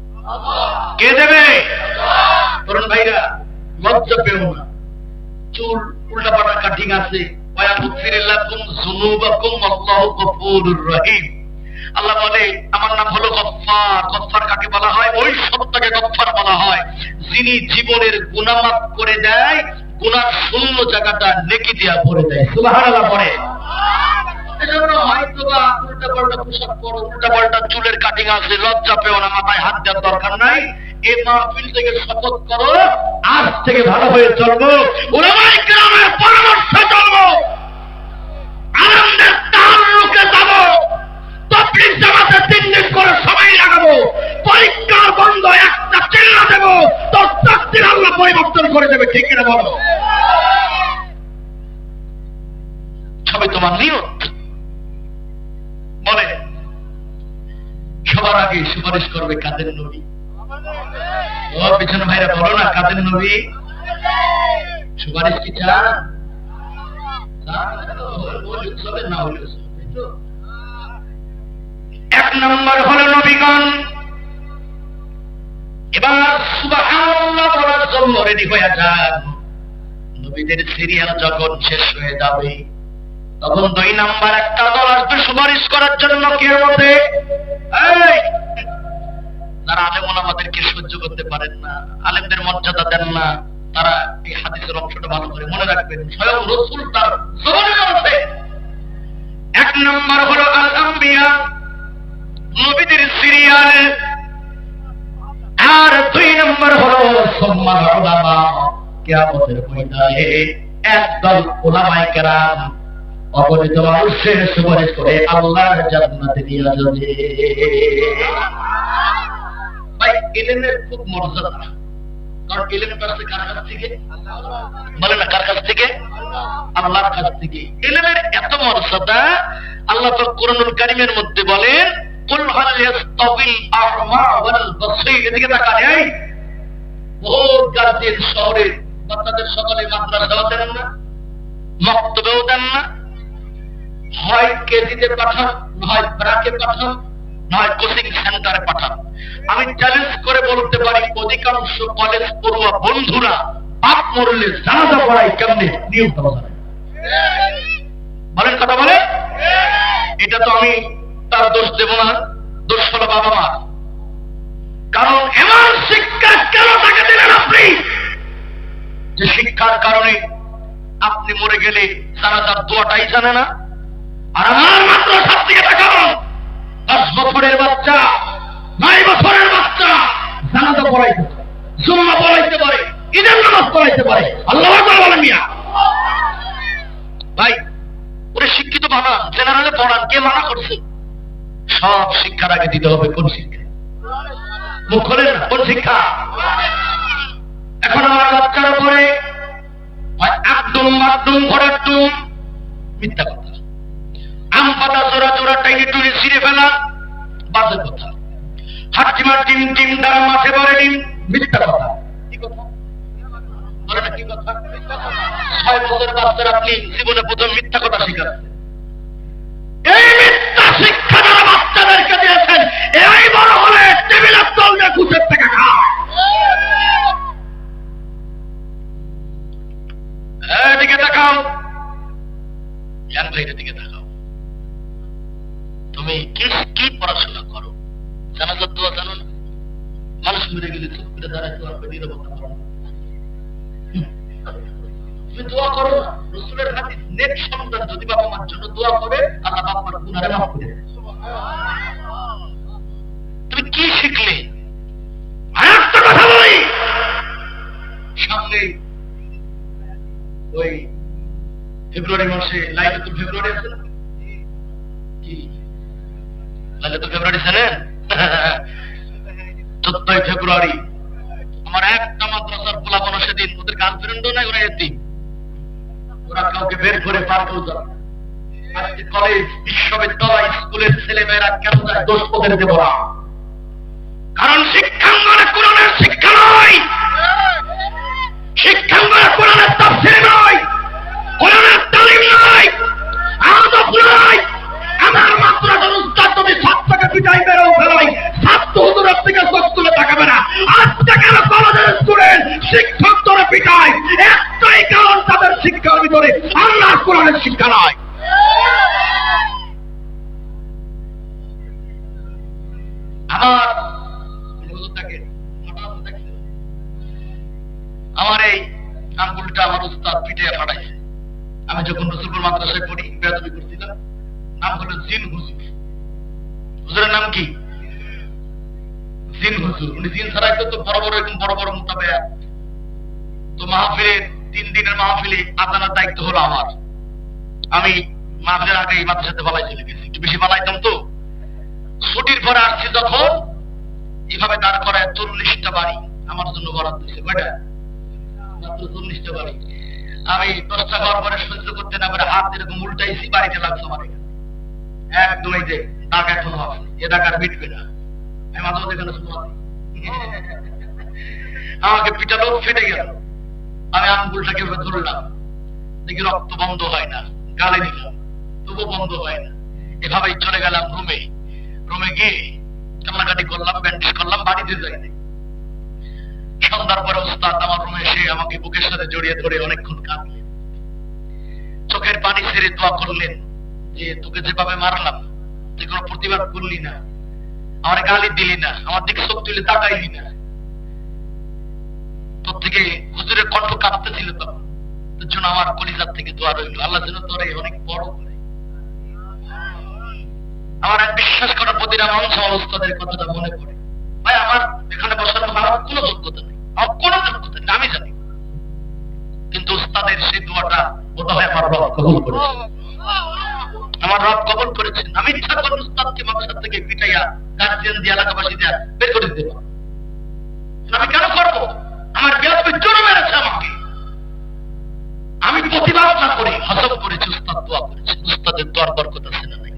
কে দেবে? তরুণ ভাইরা লজ্জা পেও না। চুল উল্টাপাল্টা কাটিং আছে, আল্লাহ বলে আমার নাম হলো গফফার। গফফার কাকে বলা হয়? ওই সত্তাকে গফফার বলা হয় যিনি জীবনের গুনাহ মাফ করে দেয়, গুনার শূন্য জায়গাটা নেকি দিয়া ভরে দেয়। সুবহানাল্লাহ পড়ে। এজন্য হয়তোবা উল্টাপাল্টা পোশাক পরো, উল্টাপাল্টা চুলের কাটিং আছে, লজ্জা পেও না, মাথায় হাত দেওয়ার দরকার নাই। এই মাহফিল থেকে শপথ করো আজ থেকে ভালো হয়ে চলবো, উলামায়ে কেরামের পরামর্শে চলবো, আনন্দের তাল্লুকে যাবো, তাবলীগ জামাতে 3 দিন করে সময় লাগাবো, পরীক্ষার বন্ধ একটা চিল্লা দেবো, তোর তাকদীর আল্লাহ পরিবর্তন করে দেবে। ঠিক কিনা বলো? সবাই তোমার নিয়ত বলে সবার আগে সুপারিশ করবে কাদের নবী? ও পিছনে ভাইরা বলো না, কাদের নবী সুপারিশ কি চান? না হলে এক নম্বর হলো নবীগণ। এবার সুবহানাল্লাহ বলার জন্য রেডি হয়ে যান। নবীদের সিরিয়াল যখন শেষ হয়ে যাবে তখন 2 নাম্বার একটা দল আসবে সুপারিশ করার জন্য। কেউ বলতে এই যারা আলেম ওলামাদেরকে সহ্য করতে পারেন না, আলেমদের মর্যাদা দেন না, তারা এই হাদিসের অংশটা ভালো করে মনে রাখবেন। স্বয়ং রাসূল তার জবানে বলছে 1 নাম্বার হলো আল আম্বিয়া, নবীদের সিরিয়াল, আর 2 নাম্বার হলো সুম্মা উলামা। কিয়ামতের ময়দানে একদল উলামায়ে কেরাম অগণিত মানুষের সুপারিশ করে আল্লাহর জান্নাতে নিয়ে যাবে। ভাই ইলমের খুব মর্যাদা, কারণ ইলম আসছে কার কাছ থেকে? বলে না কার কাছ থেকে? আল্লাহর কাছ থেকে। ইলমের এত মর্যাদা আল্লাহ পাক কোরআনুল কারীমের মধ্যে বলেন কুল হাল ইয়াস্তাবিল আ'মা ওয়াল বাসীর। এদিকে তাকান। এই বহুত গার্জিয়ান শহরে বাচ্চাদের সকালে মাদ্রাসাও দেন না, মক্তবেও দেন না, হয় কেজিতে পাঠান, নয় ব্রাকে পাঠান, নয় কোচিং সেন্টারে পাঠান। আমি চ্যালেঞ্জ করে বলতে পারি অধিকাংশ কলেজ পড়ুয়া বন্ধুরা বাপ মরলে জানাজা পড়াই কেমনে নিয়ম দেওয়া যাবে? বলেন কথা বলে। এটা তো আমি তার দোষ দেব না, দোষ হলো বাবা মা। কারণ এমন শিক্ষা কেন তাকে দিলেন আপনি যে শিক্ষার কারণে আপনি মরে গেলে জানাজার দোয়াটাই জানে না? আর আমার মাত্র 7 দিকে তাকান, 10 বছরের বাচ্চা, 9 বছরের বাচ্চা জানাজা পড়াইতে পারে, জুম্মা পড়াইতে পারে, ঈদের নামাজ পড়াইতে পারে। আল্লাহু আকবার বলেন মিয়া। ভাই ওরে শিক্ষিত বানান, জেনারেলে পড়ান, কে মানা করছে? সব শিক্ষার আগে দিতে হবে কোন শিক্ষা? মুখ খোলেন না, কোন শিক্ষা? এখন আমার বাচ্চারা পড়ে একদম মাধ্যম ঘোড়ার টুম, মিথ্যা কথা। আম পাতা জোড়া জোড়া টাইনে টুনে ছিঁড়ে ফেলা, বাজে কথা। হাট্টিমার টিম টিম দ্বারা মাঠে পড়ে ডিম, মিথ্যা কথা। কি কথা বলে না? কি কথা? 6 বছরের বাচ্চারা আপনি জীবনে প্রথম মিথ্যা কথা শিখাচ্ছেন। এই মিথ্যা শিক্ষা যারা বাচ্চাদেরকে দিয়েছেন, এই বড় হলে টেবিলের তললে ঘুষের টাকা খায়। এদিকে তাকাও, ইয়াং ভাইয়ের দিকে তাকাও। তুমি কি পড়াশোনা করো? জানাজার দোয়া জানো না? মানুষ মরে গেলে চুপ করে দাঁড়ায় দোয়া করে নিরবতা করো। তুমি দোয়া করো না? রাসূলের হাদিস, নেক সন্তান যদি বাবা মার জন্য দোয়া করে আল্লাহ বাবা মার গুনাহ মাফ করে দেয়। তুমি কি শিখলে? আরেকটা কথা বলি, সামনে ওই ফেব্রুয়ারি মাসে লাইলাতুল ফেব্রুয়ারি আছে না? কি লাইলাতুল ফেব্রুয়ারি জানেন? 14 ফেব্রুয়ারি আমার একটা মাদ্রাসার পোলাপানো সেদিন, ওদের গার্লফ্রেন্ডও নাই, ওরা এতিম। ওরা কাউকে বের করে পারকেও যাবে না। আজকে কলেজ, বিশ্ববিদ্যালয়, স্কুলের ছেলেমেয়েরা কেন যায় দোষ ওদের দেব না? কারণ শিক্ষাঙ্গনে কোরআনের শিক্ষা নয়, শিক্ষাঙ্গনে কোরআনের তাফসীর নয়, কোরআনের তালিম নয়, আদব নয়। আমার মাদ্রাসার উস্তাদ যদি ছাত্রকে পিটাই বেরো ফেলাই, ছাত্র হুজুরের দিকে চোখ তুলে তাকাবে না। আজকে কেন কলেজের স্টুডেন্ট শিক্ষক ধরে পিটায়? একটাই কারণ, তাদের শিক্ষার ভিতরে আল্লাহর কোরআনের শিক্ষা নয়। আমার এই আঙ্গুলটা আমার উস্তাদ পিটে ফাটাইছে। আমি যখন রসুলপুর মাদ্রাসায় পড়ি, বেয়াদবি করছিলাম। নাম হলো জিন হুজুর। হুজুরের নাম কি? জিন হুজুর। উনি জিন ছাড়াই তো বড় বড় এরকম বড় বড় মোটা বেয়া। তো মাহফিলের 3 দিনের মাহফিলে আদানের দায়িত্ব হলো আমার। আমি মাহফিলের আগে এই মাদ্রাসাতে বালাই চলে গেছি, একটু বেশি বালাইতাম তো। ছুটির পরে আসছি যখন, এইভাবে দাঁড় করায় 40টা বাড়ি আমার জন্য বরাদ্দ দিয়েছে। কয়টা? মাত্র 40টা বাড়ি। আমি 10টা ঘর পরে সহ্য করতে না পারে হাত এরকম উল্টাইছি, বাড়িতে লাগছে আমার এখানে। একদম এই যে দাগ এখনো হবে, এ দাগ আর মিটবে না। আমি মাঝে মাঝে এখানে শুনলাম, আমাকে পিটালো, ফেটে গেল। আমি আঙ্গুলটাকে ধরলাম, দেখি রক্ত বন্ধ হয় না। গালে দিলাম, তবু বন্ধ হয় না। এভাবেই চলে গেলাম রুমে। রুমে গিয়ে কান্নাকাটি করলাম, ব্যান্ডেজ করলাম, বাড়িতে যাইনি। সন্ধ্যার পরে উস্তাদ আমার রুমে এসে আমাকে বুকের সাথে জড়িয়ে ধরে অনেকক্ষণ কাঁদলেন, চোখের পানি ছেড়ে দোয়া করলেন যে তোকে যেভাবে মারলাম তুই কোনো প্রতিবাদ করলি না, আমার গালি দিলি না, আমার দিকে চোখ তুলে তাকাইলি না। তোর থেকে হুজুরের কণ্ঠ কাঁপতেছিল তখন, তোর জন্য আমার কলিজার থেকে দোয়া রইল, আল্লাহ যেন তোরে অনেক বড় করে। আমার এক বিশ্বাস করার প্রতিটা মানুষ আমার উস্তাদের কথাটা মনে পড়ে। ভাই আমার এখানে বসার মতো আমার কোনো যোগ্যতা নেই, আমার কোনো যোগ্যতা নেই, আমি জানি। কিন্তু উস্তাদের সেই দোয়াটা বোধ হয় আমার রব কবুল করেছে, আমার রব কবুল করেছেন। আমি ইচ্ছা করি উস্তাদকে মাদ্রাসা থেকে পিটাইয়া গার্জিয়ান দিয়ে এলাকাবাসী দিয়ে বের করে দিতে পারবো। আমি কেন করবো? আমার বেয়াদবি জোরে মেরেছে আমাকে। আমি প্রতিবাদ না করি, হজম করেছি, উস্তাদ দোয়া করেছে। উস্তাদের দোয়ার বরকত আছে না নাই?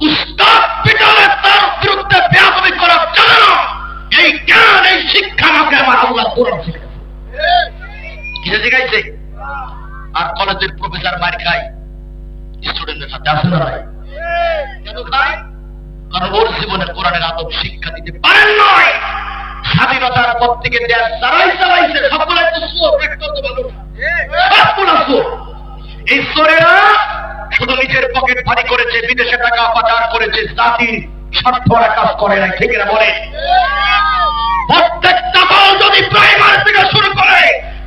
উস্তাদ পিটালে তার বিরুদ্ধে বেয়াদবি করা চলে না। এই জ্ঞান, এই শিক্ষা আমাকে আমার আল্লাহ কোরআন শিখাইছে। কিসে শিখাইছে? আর কলেজের প্রফেসর মার খায় স্টুডেন্টের সাথে, আছে না নাই? কেন খায়? কারণ ওর জীবনে কোরআনের আদব শিক্ষা দিতে পারেন নয়। স্বাধীনতার পর থেকে দেশ চালাইছে, সবগুলাই তো চোর, একটা তো ভালো না, সবগুলা চোর। এই চোরেরা শুধু নিজের পকেট ভারী করেছে, বিদেশে টাকা পাচার করেছে, জাতির স্বার্থ কাজ করে না। ঠিক না বলে? প্রত্যেকটা দল যদি প্রাইমারি থেকে শুরু করে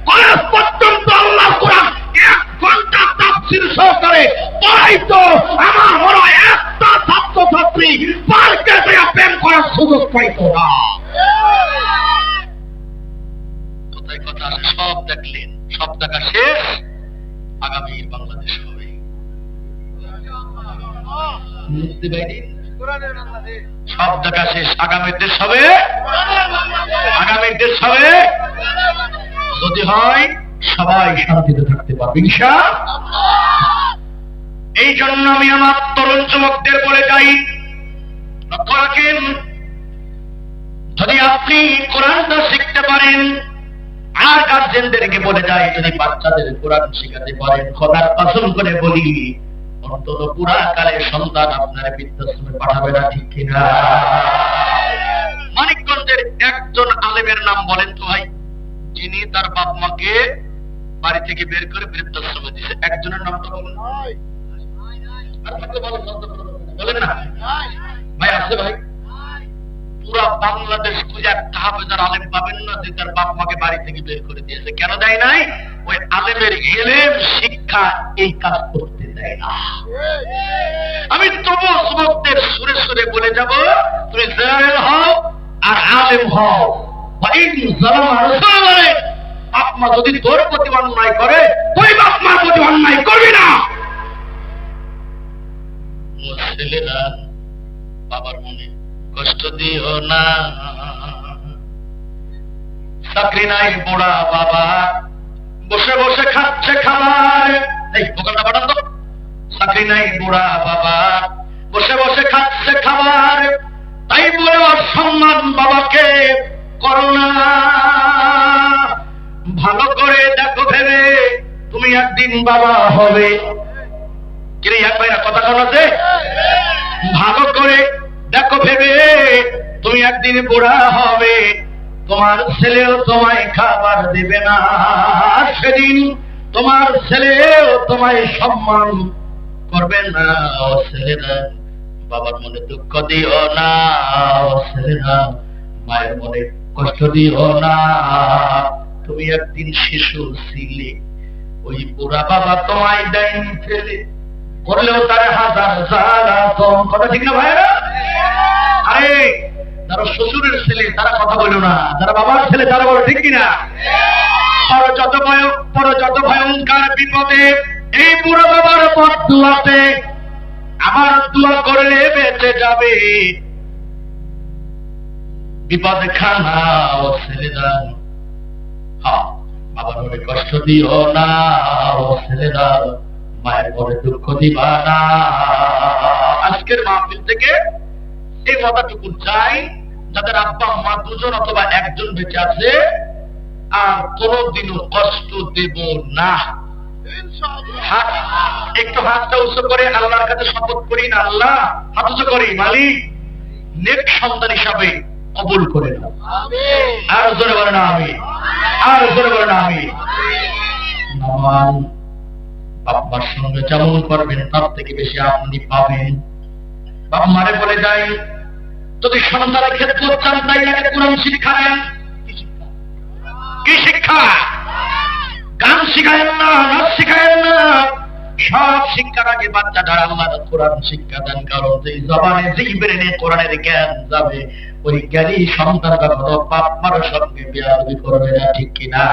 কলেজ পর্যন্ত আল্লাহ কোরআন 1 ঘন্টা তাফসীর সহকারে পড়াইতো, আমার মনে হয় একটা ছাত্র ছাত্রী পার্কে যেয়ে প্রেম করার সুযোগ পাইতো না। কোথায় কথা আছে? সব দেখলেন, সব দেখা শেষ। আগামী বাংলাদেশ হবে মুক্তি বাইরে, সব দেখা শেষ। আগামীর দেশ হবে, আগামীর দেশ হবে যদি হয় সবাই শান্তিতে থাকতে পারবে ইনশাআল্লাহ। এই জন্য আমি আমার তরুণ যুবকদের বলে যাই, লক্ষ্য রাখেন, যদি আপনি কোরআনটা শিখতে পারেন, আর গার্জেনদেরকে বলে যায় যদি বাচ্চাদের কোরআন শিখাতে পারেন, খোদার কসম করে বলি অন্তত পুরা কালের সন্তান আপনার বৃদ্ধাশ্রমে পাঠাবে না। ঠিক কিনা? মানিকগঞ্জের একজন আলেমের নাম বলেন তো ভাই, যিনি তার বাপ মাকে বাড়ি থেকে বের করে বৃদ্ধাশ্রমে দিয়েছে, একজনের নামটা বলেন। বলেন না ভাই, আছে ভাই? পুরা বাংলাদেশ খুঁজে একটা হাফেজার আলেম পাবেন না যে তার বাপ মাকে বাড়ি থেকে বের করে দিয়েছে। কেন দেয় নাই? ওই আলেমের এলেম শিক্ষা এই কাজ করতে দেয় না। আমি তবু যুবকদের সুরে সুরে বলে যাব, তুমি জেনারেল হও আর আলেম হও, বাপ মা যদি তোর প্রতি অন্যায় করে, তুই বাপ মার প্রতি অন্যায় করবি না। ছেলেরা বাবার মনে কষ্ট দিও না, চাকরি নাই বুড়া বাবা বসে বসে খাচ্ছে খাবার। এই দোকানটা বাড়ান তো, চাকরি নাই বুড়া বাবা, বসে বসে খাচ্ছে খাবার, তাই বলে অসম্মান বাবাকে করো না। ভালো করে দেখো ভেবে, তুমি একদিন বাবা হবে। কিরে এক ভাইরা কথা শোনাতে, ভালো করে দেখো ভেবে, তুমি একদিন বুড়া হবে, তোমার ছেলেও তোমায় খাবার দেবে না, সেদিন তোমার ছেলেও তোমায় সম্মান করবে না। ও ছেলেরা, বাবার মনে দুঃখ দিও না। ও ছেলেরা, মায়ের মনে কষ্ট দিও না। তুমি একদিন শিশু ছিলে, ওই বুড়া বাবা তোমায় দেয়নি ফেলে, করলেও তার হাজার জ্বালাতন। কথা ঠিক না ভাইরা? আরে যারা শ্বশুরের ছেলে তারা কথা বলো না, যারা বাবার ছেলে তারা বলো, ঠিক কিনা? পর যত ভয়ঙ্কর বিপদে এই বুড়ো বাবার বদদুয়াতে আমার দোয়া করলে বেঁচে যাবে। বিপদ খানা ও ছেলেরা, বাবার মনে কষ্ট দিও না। ও ছেলেরা, মায়ের মনে দুঃখ দিবা না। আজকের মাহফিল থেকে এই কথাটুকু চাই, যাদের আব্বা মা দুজন অথবা একজন বেঁচে আছে, আর কোনদিনও কষ্ট দেব না। একটু হাতটা উঁচু করে আল্লাহর কাছে শপথ করি না, আল্লাহ হাত উঁচু করি, মালিক নেক সন্তান হিসাবে কবুল করে নাও। আর জোরে বলে না আমি, আর জোরে বলে না আমি। নামান বাবার সঙ্গে যেমন করবেন তার থেকে বেশি আপনি পাবেন। বাপ মারে বলে যাই, যদি সন্তানের ক্ষেত্রে চান তাই আগে কোরআন শিক্ষায়। কি শিক্ষা? গান শিখায়েন না, নাচ শিখায়েন না, সব শিক্ষার আগে বাচ্চাটা আল্লাহ কোরআন শিক্ষা দেন। কারণ যেই জবানে যেই ব্রেনে কোরআনের জ্ঞান যাবে, ওই জ্ঞানী সন্তান কখনো বাপ মার সঙ্গে বেয়াদবি করবে না, ঠিক কিনা?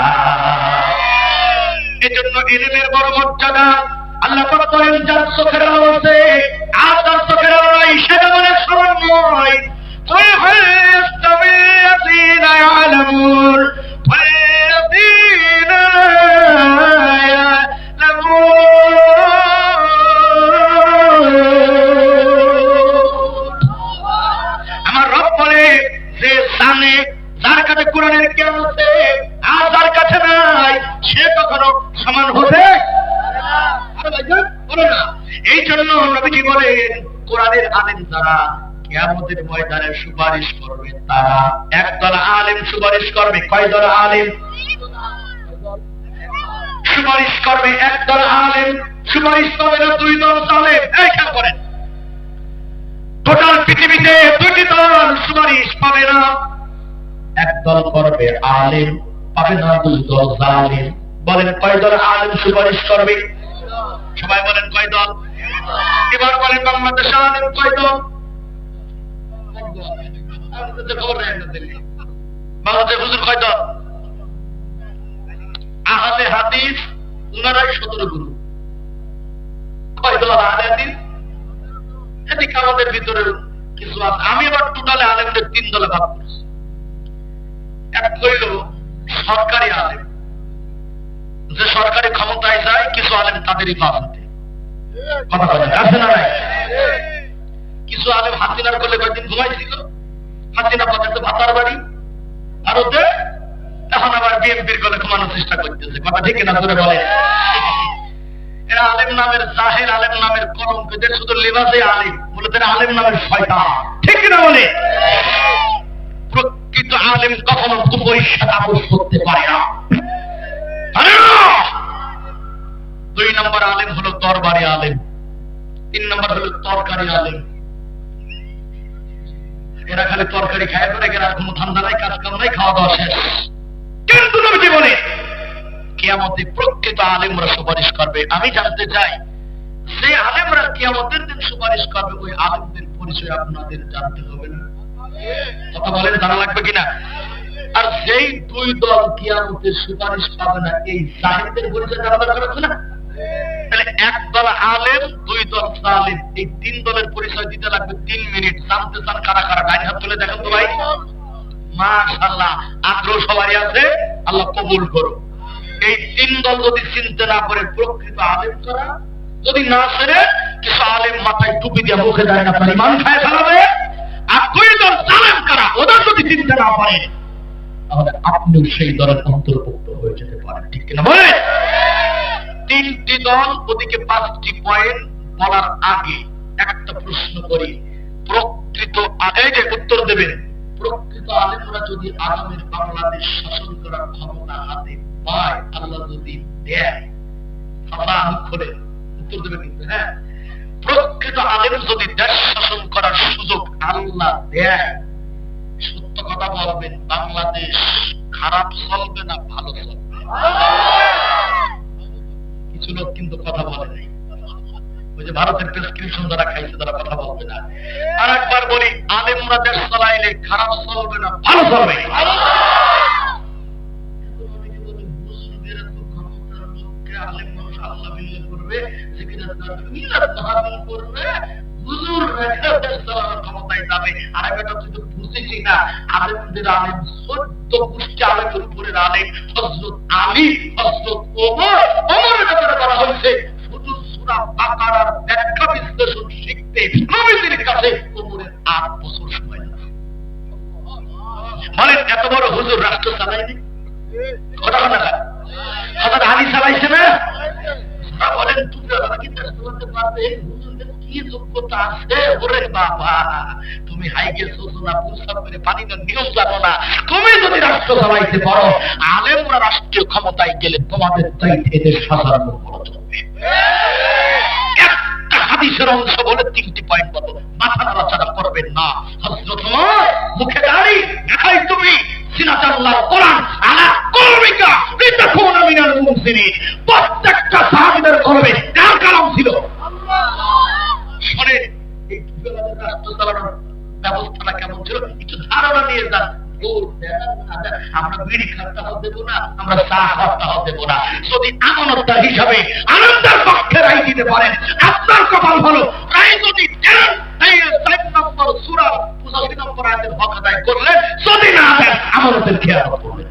এজন্য ইলমের বড় মর্যাদা। আল্লাহ পাক বলেন, যার চোখের আলো আছে আর যার চোখের আলো নাই সেটা বলে সমান নয়। আমার রব বলে, যে জানে, যার কাছে কোরআনের জ্ঞান আছে আর যার কাছে নাই, সে কখনো সমান হবে না। এই জন্য নবীজি বলেন, কোরআনের আলেম যারা কিয়ামতের ময়দানে সুপারিশ করবে, তারা একদল আলেম সুপারিশ করবে। কয় দল আলেম সুপারিশ করবে? একদল আলেম সুপারিশ করবে না, দুই দল আলেম। এই খেয়াল করেন, টোটাল পৃথিবীতে দুটি দল সুপারিশ পাবে না। একদল করবে আলেম, পাবে না দুই দল জালেম। বলেন কয় দল আলেম সুপারিশ করবে? সবাই বলেন কয় দল? এবার বলেন বাংলাদেশে আলেম কয় দল? বাংলাদেশ হুজুর কয় দল? আহলে হাদিস উনারাই 17 গুরু। কয় দল আহলে হাদিস? এদিকে আমাদের ভিতরে কিছু আছে। আমি এবার টোটালে আলেমদের 3 দলে ভাগ করছি। এক হইল সরকারি আলেম, যে সরকারি ক্ষমতায় যায়, কিছু আলেম তাদেরই বাঁচাতে কথা বলে, আছে না নাই? কিছু আলেম হাসিনার করলে কয়েকদিন ঘুমাইছিল, হাসিনা পাঠাতে ভাতার বাড়ি, আর ওতে এখন আবার বিএনপির গলে ঘুমানোর চেষ্টা করতেছে। কথা ঠিক না? ধরে বলে এরা আলেম নামের জাহের, আলেম নামের কলঙ্ক, এদের শুধু লেবাসে আলেম বলে, তারা আলেম নামের শয়তান, ঠিক না বলে? প্রকৃত আলেম কখনো কুপরিষ্কার আপোষ করতে পারে না। 2 নম্বর আলেম হলো দরবারি আলেম, 3 নম্বর হলো তরকারি আলেম। এরা খালি তরকারি খায়, পরে এরা কোনো ঠান্ডা নাই, কাজ কাম নাই, খাওয়া দাওয়া শেষ। কিন্তু নবীজি বলে, কিয়ামতে প্রকৃত আলেমরা সুপারিশ করবে। আমি জানতে চাই, যে আলেমরা কিয়ামতের দিন সুপারিশ করবে, ওই আলেমদের পরিচয় আপনাদের জানতে হবে না? কথা বলেন, জানা লাগবে কিনা? আর যেই 2 দল কিয়ামতের সুপারিশ পাবে না, এই জাহিদের পরিচয় জানা দরকার আছে না? তাহলে এক দল আলেম, 2 দল জালেম, এই 3 দলের পরিচয় দিতে লাগবে 3 মিনিট। জানতে চান কারা কারা? ডাইন হাত তুলে দেখেন তো ভাই। মাশাআল্লাহ, আগ্রহ সবারই আছে, আল্লাহ কবুল করো। এই তিন দল যদি চিনতে না করে প্রকৃত আলেম করা, যদি না সেরে কিছু আলেম মাথায় টুপি দিয়ে মুখে দেয় না, আপনার ইমান খায় ফেলাবে। আর দুই দল জালেম করা, ওদের যদি চিনতে না পারে তাহলে আপনিও সেই দলের অন্তর্ভুক্ত হয়ে যেতে পারেন, ঠিক কিনা বলে? তিনটি দল, ওদিকে 5টি পয়েন্ট বলার আগে একটা প্রশ্ন করি। প্রকৃত আলেমে উত্তর দেবেন, প্রকৃত আলেমরা যদি আগামীর বাংলাদেশ শাসন করার ক্ষমতা হাতে পায়, আল্লাহ যদি দেয়, আল্লাহ করে উত্তর দেবে কিন্তু। হ্যাঁ, প্রকৃত আলেম যদি দেশ শাসন করার সুযোগ আল্লাহ দেয়, সত্য কথা বলবেন, বাংলাদেশ খারাপ চলবে না ভালো চলবে? কিছু লোক কিন্তু কথা বলে নাই, ওই যে ভারতের প্রেসক্রিপশন যারা খাইছে তারা কথা বলবে না। আর একবার বলি, আলেমরা দেশ চালাইলে খারাপ চলবে না ভালো চলবে? আলেম মানুষ আল্লাহ বিল্লাহ করবে, মিলাদ মাহফিল করবে, হুজুর দেশ চালানোর ক্ষমতায় যাবে। আর একটা তুই তো বুঝেছি না, আলেমদের আলেম 14 গোষ্ঠী আলেমের উপরের আলেম হযরত আলী, হযরত ওমর, ওমরের ব্যাপারে বলা হয়েছে শুধু সূরা বাকারার ব্যাখ্যা বিশ্লেষণ শিখতে নবীজির কাছে ওমরের 8 বছর সময় লাগে। মানে এত বড় হুজুর রাষ্ট্র চালায়নি, কথা বলে না? হযরত আলী চালাইছে না? বলেন তুমি কি দেশ চালাতে পারবে? হুজুরদের কি যোগ্যতা আছে? ওরে বাবা, তুমি হাইকে সোজনা প্রস্তাব করে পানি না নিয়ম জানো না। তুমি যদি রাষ্ট্র চালাইতে পারো, আলেমরা রাষ্ট্রীয় ক্ষমতায় গেলে তোমাদের চাইতে এদের সাধারণ বড় চলবে। একটা হাদিসের অংশ বলে 3টি পয়েন্ট বলো, মাথা নাড়াচাড়া করবেন না। হযরত ওমর মুখে দাড়ি দেখাই, তুমি সিনাতাল্লাহর কোরআন আলা কলবিকা লিতাকুনা মিনাল মুহসিনিন, প্রত্যেকটা সাহাবীদের কলবে কার কালাম ছিল? শুনে এই টুপিওয়ালাদের রাষ্ট্র চালানোর ব্যবস্থাটা কেমন ছিল একটু ধারণা নিয়ে যান। আমরা বিড়ি খাওয়াটাও দেব না, আমরা চা খাওয়াটাও দেব না। যদি আমানতদার হিসাবে আনন্দের পক্ষে রায় দিতে পারেন, আপনার কপাল ভালো। রায় যদি দেন, তাই 4 নম্বর সূরা 85 নম্বর আয়াতের হক আদায় করলেন, যদি না দেন আমানতের খেয়ানত করবেন।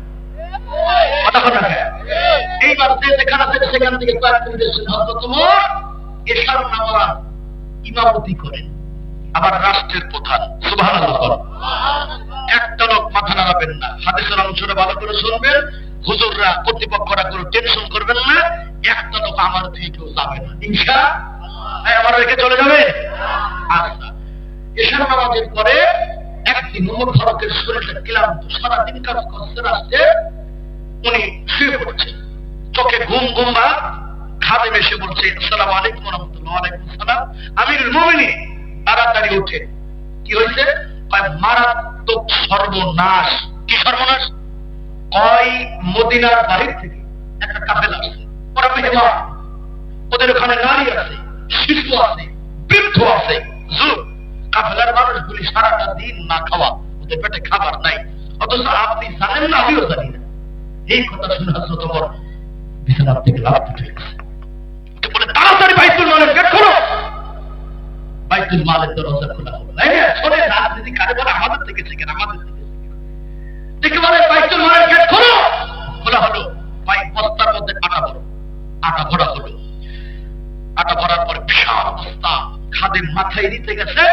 এইবার যে যেখানে আছে সেখান থেকে কয়েক মিনিটের হযরত ওমর এশার নামাজ ইমামতি করেন, আবার রাষ্ট্রের প্রধান। সুবহানাল্লাহ। একটা লোক মাথা নাড়াবেন না, হাদিসের অংশটা ভালো করে শুনবেন। হুজুররা কর্তৃপক্ষরা কোনো টেনশন করবেন না, একটা লোক আমার থেকে কেউ যাবে না ইনশাআল্লাহ। আমার রেখে চলে যাবে। আচ্ছা, এশার নামাজের পরে একদিন ওমর ফারুকের শরীরটা ক্লান্ত, সারাদিন কাজ করছে, রাষ্ট্রে উনি শুয়ে পড়ছেন, চোখে ঘুম ঘুম ভাব। খাদেম এসে বলছে, আসসালামু আলাইকুম ওয়া রাহমাতুল্লাহ। ওয়া আলাইকুম আসসালাম। আমিরুল মুমিনিন, তাড়াতাড়ি ওঠে। কি হয়েছে? মারাত্মক সর্বনাশ। কি সর্বনাশ? কয় মদিনার বাহির থেকে একটা কাফেলা আসছে, ওরা মেহমান, ওদের ওখানে নারী আছে, শিশু আছে, বৃদ্ধ আছে। কাফেলার মানুষগুলি সারাটা দিন না খাওয়া, ওদের পেটে খাবার নাই। অথচ আপনি জানেন না, আমিও জানি না। এই কথা শুনে হযরত ওমর বিছানা থেকে লাফ উঠে গেছে, বলে তাড়াতাড়ি বাইতুল মালের গেট খোলো। বাইতুল মালের দরজা খোলা হলো। শোনে রাজনীতি কারে বলে? আমাদের থেকে শিখেন, আমাদের থেকে দেখে বলে বাইতুল মালের গেট খোলো। খোলা হলো, বস্তার মধ্যে আটা ভরা হলো। আটা ভরার পরে বিশাল বস্তা খাদেম মাথায় নিতে গেছে।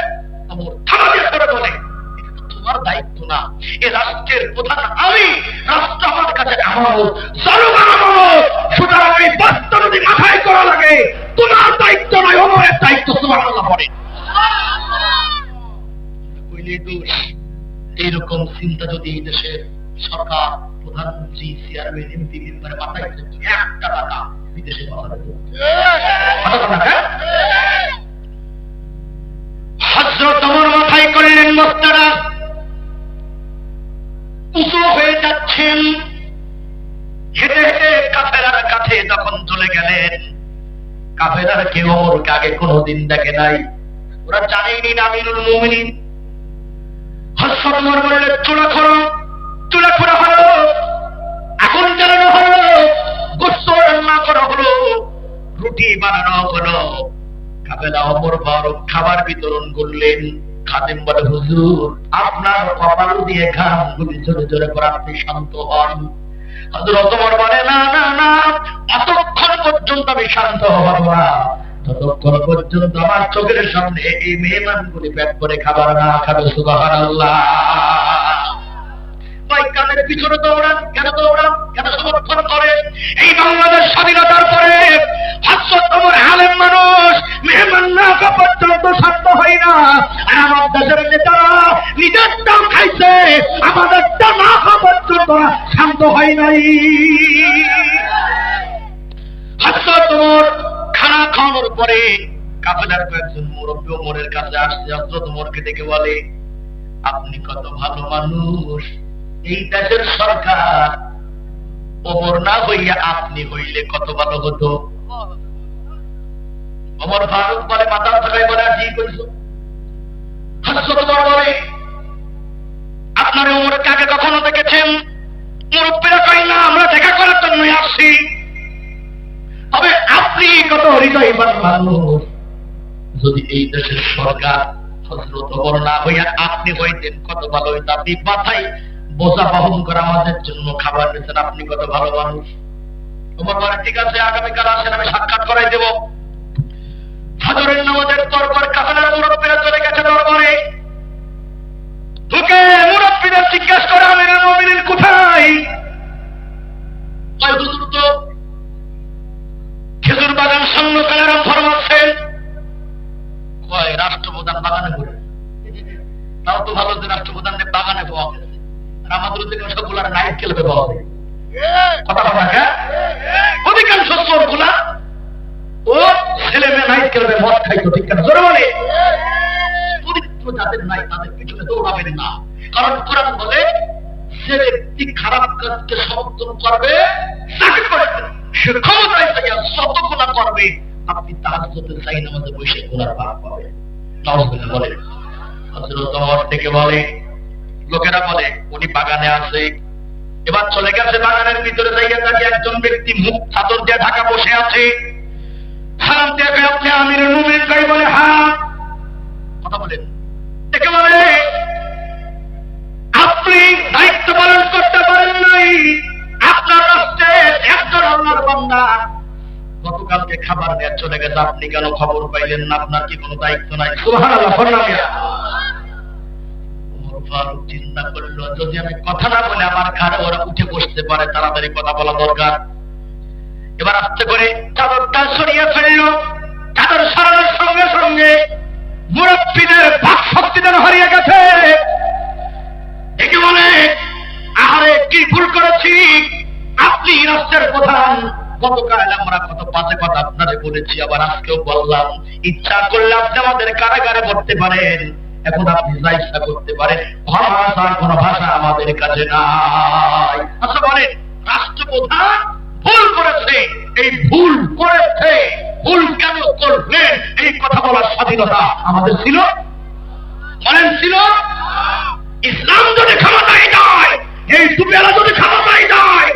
ওমর থামা দিয়ে করে বলে, এটা তো তোমার দায়িত্ব না, এ রাষ্ট্রের প্রধান আমি, রাষ্ট্র আমার কাছে আমানত, জনগণ আমানত। সুতরাং এই বস্তা যদি মাথায় করা লাগে, তোমার দায়িত্ব নয়, ওমরের দায়িত্ব। সুবহানাল্লাহ পড়ে। এইরকম চিন্তা যদি এই দেশের সরকার, প্রধানমন্ত্রী, চেয়ারম্যান, এমপি মেম্বার মাথায় করত, 1 টাকা বিদেশে পাঠাবে। হযরত ওমর মাথায় করলেন বস্তাটা, উঁচু হয়ে যাচ্ছেন। হেঁটে হেঁটে কাফেলার কাছে যখন চলে গেলেন, কাফেলার কেউ ওমরকে আগে কোনোদিন দেখে নাই, ওরা জানেনি না আমিরুল মুমিনিন। হযরত ওমর বললেন, চুলা খোরা হলো, আগুন জ্বালানো হলো, গোশত রান্না করা হলো, রুটি বানানো হলো। কাফেলা ওমর ফারুক খাবার বিতরণ করলেন। খাদেম বলে, হুজুর আপনার কপাল দিয়ে ঘামগুলি জোরে জোরে পড়ে, আপনি শান্ত হন। হযরত ওমর বলে, না না না, এতক্ষণ পর্যন্ত আমি শান্ত হব না ততক্ষণ পর্যন্ত আমার চোখের সামনে এই মেহমানগুলি পেট করে খাবার না খাবে। সুবহানাল্লাহ। ভাই কানের পিছনে দৌড়ান, কেন দৌড়ান, কেন সমর্থন করে? এই বাংলাদেশ স্বাধীনতার পরে হযরত ওমর আলেম মানুষ, মেহমান না খাওয়া পর্যন্ত শান্ত হয় না। আর আমার দেশের নেতারা নিজেরটাও খাইছে, আমাদেরটা না খাওয়া পর্যন্ত শান্ত হয় নাই। হযরত ওমর খানা খাওয়ানোর পরে কাফেলার কয়েকজন মুরব্বী ওমরের কাছে আসছে। হযরত ওমরকে দেখে বলে, আপনি কত ভালো মানুষ, এই দেশের সরকার ওমর না হইয়া আপনি হইলে কত ভালো হতো। ওমর ফারুক বলে, মাথা থাকায় বলে, ঠিক কইছো। হযরত ওমর বলে, আপনারা ওমরের কাকে কখনো দেখেছেন? মুরব্বীরা কই না, আমরা দেখা করার জন্য আসছি। তবে আপনি কত হৃদয়বান মানুষ, যদি এই দেশের সরকার হযরত ওমর না হইয়া আপনি হইতেন কত ভালো হইতো। আপনি মাথায় বোঝা বহন করে আমাদের জন্য খাবার দিয়েছেন, আপনি কত ভালো মানুষ। ওমর বলে, ঠিক আছে, আগামীকাল আসেন, আমি সাক্ষাৎ করাই দেব। ফজরের নামাজের পরপর কাফেলার মুরব্বীরা চলে গেছে দরবারে। ঢুকে মুরব্বীদের জিজ্ঞেস করে, আমিরুল মুমিনিন কোথায়? হুজুর তো খেজুর বাগান সংগ্রহের ফরমাচ্ছেন। কয় রাষ্ট্রপ্রধান বাগানে ঘুরে, তাও তো ভালো যে রাষ্ট্রপ্রধানের বাগানে পাওয়া গেছে, আর আমাদের ওদিকে সবগুলার নাইট ক্লাবে পাওয়া যায়। কথা কথা অধিকাংশ চোরগুলা ও ছেলে মেয়ে নাইট ক্লাবে মদ খাইতো, ঠিক না? জোরে বলে, চরিত্র যাদের নাই তাদের পিছনে দৌড়াবেন না, কারণ কোরআন বলে যে ব্যক্তি খারাপ কাজকে সমর্থন করবে তাকে করবে, সে ক্ষমতায় থেকে যত গুনাহ করবে আপনি তাহাজ্জুদের চাই নামাজে বসে গুনার পাপ পাবেন। নাউজুবিল্লাহ বলে। হযরত ওমর থেকে বলে, লোকেরা বলে উনি বাগানে আছে। এবার চলে গেছে বাগানের ভিতরে, যাইয়া দেখে একজন ব্যক্তি মুখ চাদর দিয়ে ঢাকা বসে আছে। সালাম দিয়ে কয়, আপনি আমিরুল মুমিনিন? কই বলে, হ্যাঁ। কথা বলেন। দেখে বলে, আপনি দায়িত্ব পালন করতে পারেন নাই, আপনার রাষ্ট্রে একজন আল্লাহর বান্দা গতকালকে খাবার নিয়ে চলে গেছে, আপনি কেন খবর পাইলেন না? আপনার কি কোনো দায়িত্ব নাই? সুবহানাল্লাহ। ওমর ফারুক চিন্তা করলো, যদি আমি কথা না বলে আমার ঘাড়ে ওরা উঠে বসতে পারে, তাড়াতাড়ি কথা বলা দরকার। এবার আস্তে করে চাদরটা সরিয়ে ফেললো। চাদর সরানোর সঙ্গে সঙ্গে মুরব্বীদের বাক শক্তি যেন হারিয়ে গেছে। একে বলে, আহারে কি ভুল করেছি, আপনি রাষ্ট্রের প্রধান, গতকাল আমরা কত বাজে কথা আপনাদের বলেছি, আবার আজকেও বললাম, ইচ্ছা করলে আপনি আমাদের কারাগারে পড়তে পারেন, এখন আপনি যা ইচ্ছা করতে পারেন, ভাষার কোন ভাষা আমাদের কাছে নাই। আচ্ছা বলেন, রাষ্ট্রপ্রধান ভুল করেছে, এই ভুল করেছে, ভুল কেন করলেন এই কথা বলার স্বাধীনতা আমাদের ছিল? বলেন ছিল? ইসলাম যদি ক্ষমতায় যায়, এই দুবেলা যদি ক্ষমতায় যায়,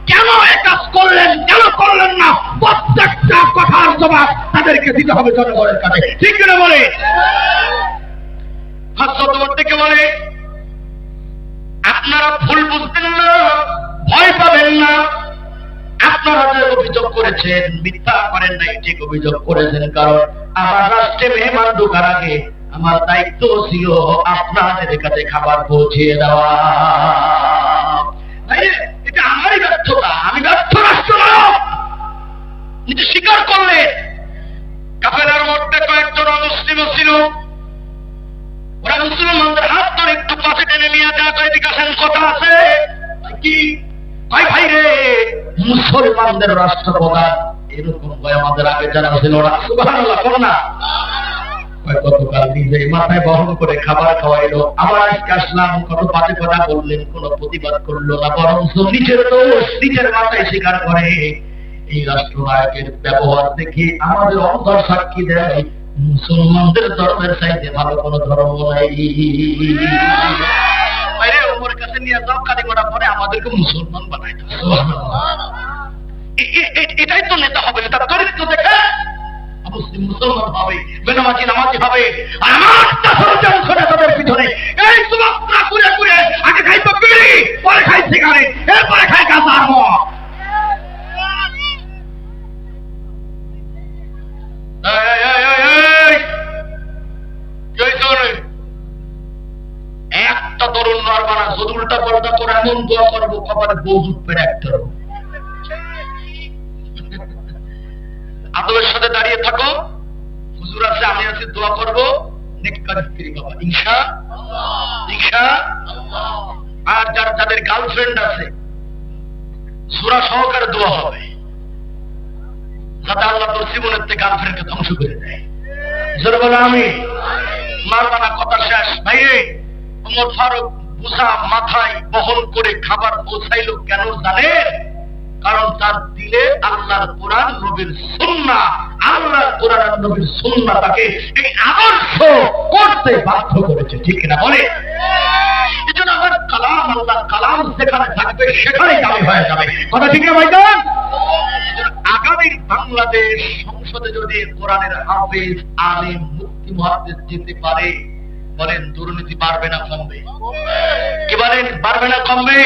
কেন এ কাজ করলেন, কেন করলেন না, প্রত্যেকটা কথার জবাব তাদেরকে দিতে হবে জনগণের কাছে, ঠিক কিনা বলে? হযরত ওমর থেকে বলে, আপনারা ভুল বুঝবেন না, ভয় পাবেন না, আপনারা যে অভিযোগ করেছেন মিথ্যা করেন নাই, ঠিক অভিযোগ করেছেন, কারণ আমার রাষ্ট্রে মেহমান ঢোকার আগে আমার দায়িত্ব ছিল আপনাদের কাছে খাবার পৌঁছে দেওয়া। এটা আমারই ব্যর্থতা, আমি ব্যর্থ রাষ্ট্রনায়ক, নিজে স্বীকার করলে। কাফেলার মধ্যে কয়েকজন অমুসলিম ছিল, ওরা মুসলমানদের হাত ধরে একটু পাশে টেনে নিয়ে যাওয়া, এদিকে আসেন, কথা আছে। কি ভাই ভাই রে, মুসলমানদের রাষ্ট্রপ্রধান এরকম ভয় আমাদের আগে জানা ছিল না। সুবহানাল্লাহ বলো না। গতকাল নিজে মাথায় বহন করে খাবার খাওয়াইলো, আবার আজকে আসলাম, কত বাজে কথা বললেন, কোন প্রতিবাদ করলো না, বরং নিজের দোষ নিজের মাথায় স্বীকার করে। এই রাষ্ট্রনায়কের ব্যবহার দেখে আমাদের অন্তর সাক্ষী দেয় মুসলমানদের ধর্মের চাইতে ভালো কোন ধর্ম নাই। ওমর কাছে নিয়ে যাও, কালিমাটা পরে আমাদেরকে মুসলমান বানাই দাও। এটাই তো নেতা হবে, তার চরিত্র দেখে মুসলিম মুসলমান হবে, বেনামাজি নামাজি হবে। আমার তাদের পিছনে এই সুমাত্রা ঘুরে ঘুরে আগে খাইতো বিড়ি, পরে খাই সিগারেট, এরপরে খাই গাঁজা আর মদ। করবো, কপালে বউ জুটবে একটা। আদবের সাথে দাঁড়িয়ে থাকো, হুজুর আছে আমি আছি, দোয়া করবো, নেককার স্ত্রী বাবা ইনশাআল্লাহ। আর যাদের গার্লফ্রেন্ড আছে সূরা সহকারে দোয়া হবে যাতে আল্লাহ তোর জীবনের থেকে গার্লফ্রেন্ডকে ধ্বংস করে দেয়। জোরে বলো আমি মারবানা। কথা শেষ ভাই। ওমর ফারুক বুঝা মাথায় বহন করে খাবার পৌঁছাইলো কেন জানেন? কারণ তার দিলে আল্লাহর কোরআন নবীর সুন্নাহ, আল্লাহর কোরআন আর নবীর সুন্নাহ তাকে এই আদর্শ করতে বাধ্য করেছে, ঠিক না বলে? এজন্য আমার কালাম, আল্লাহর কালাম যেখানে থাকবে সেখানেই দামি হয়ে যাবে। কথা ঠিক না ভাইজান? আগামীর বাংলাদেশ সংসদে যদি কোরআনের হাফেজ, আলেম, মুফতি, মুহাদ্দিস যেতে পারে, বলেন দুর্নীতি বাড়বে না কমবে? কি বলেন, বাড়বে না কমবে?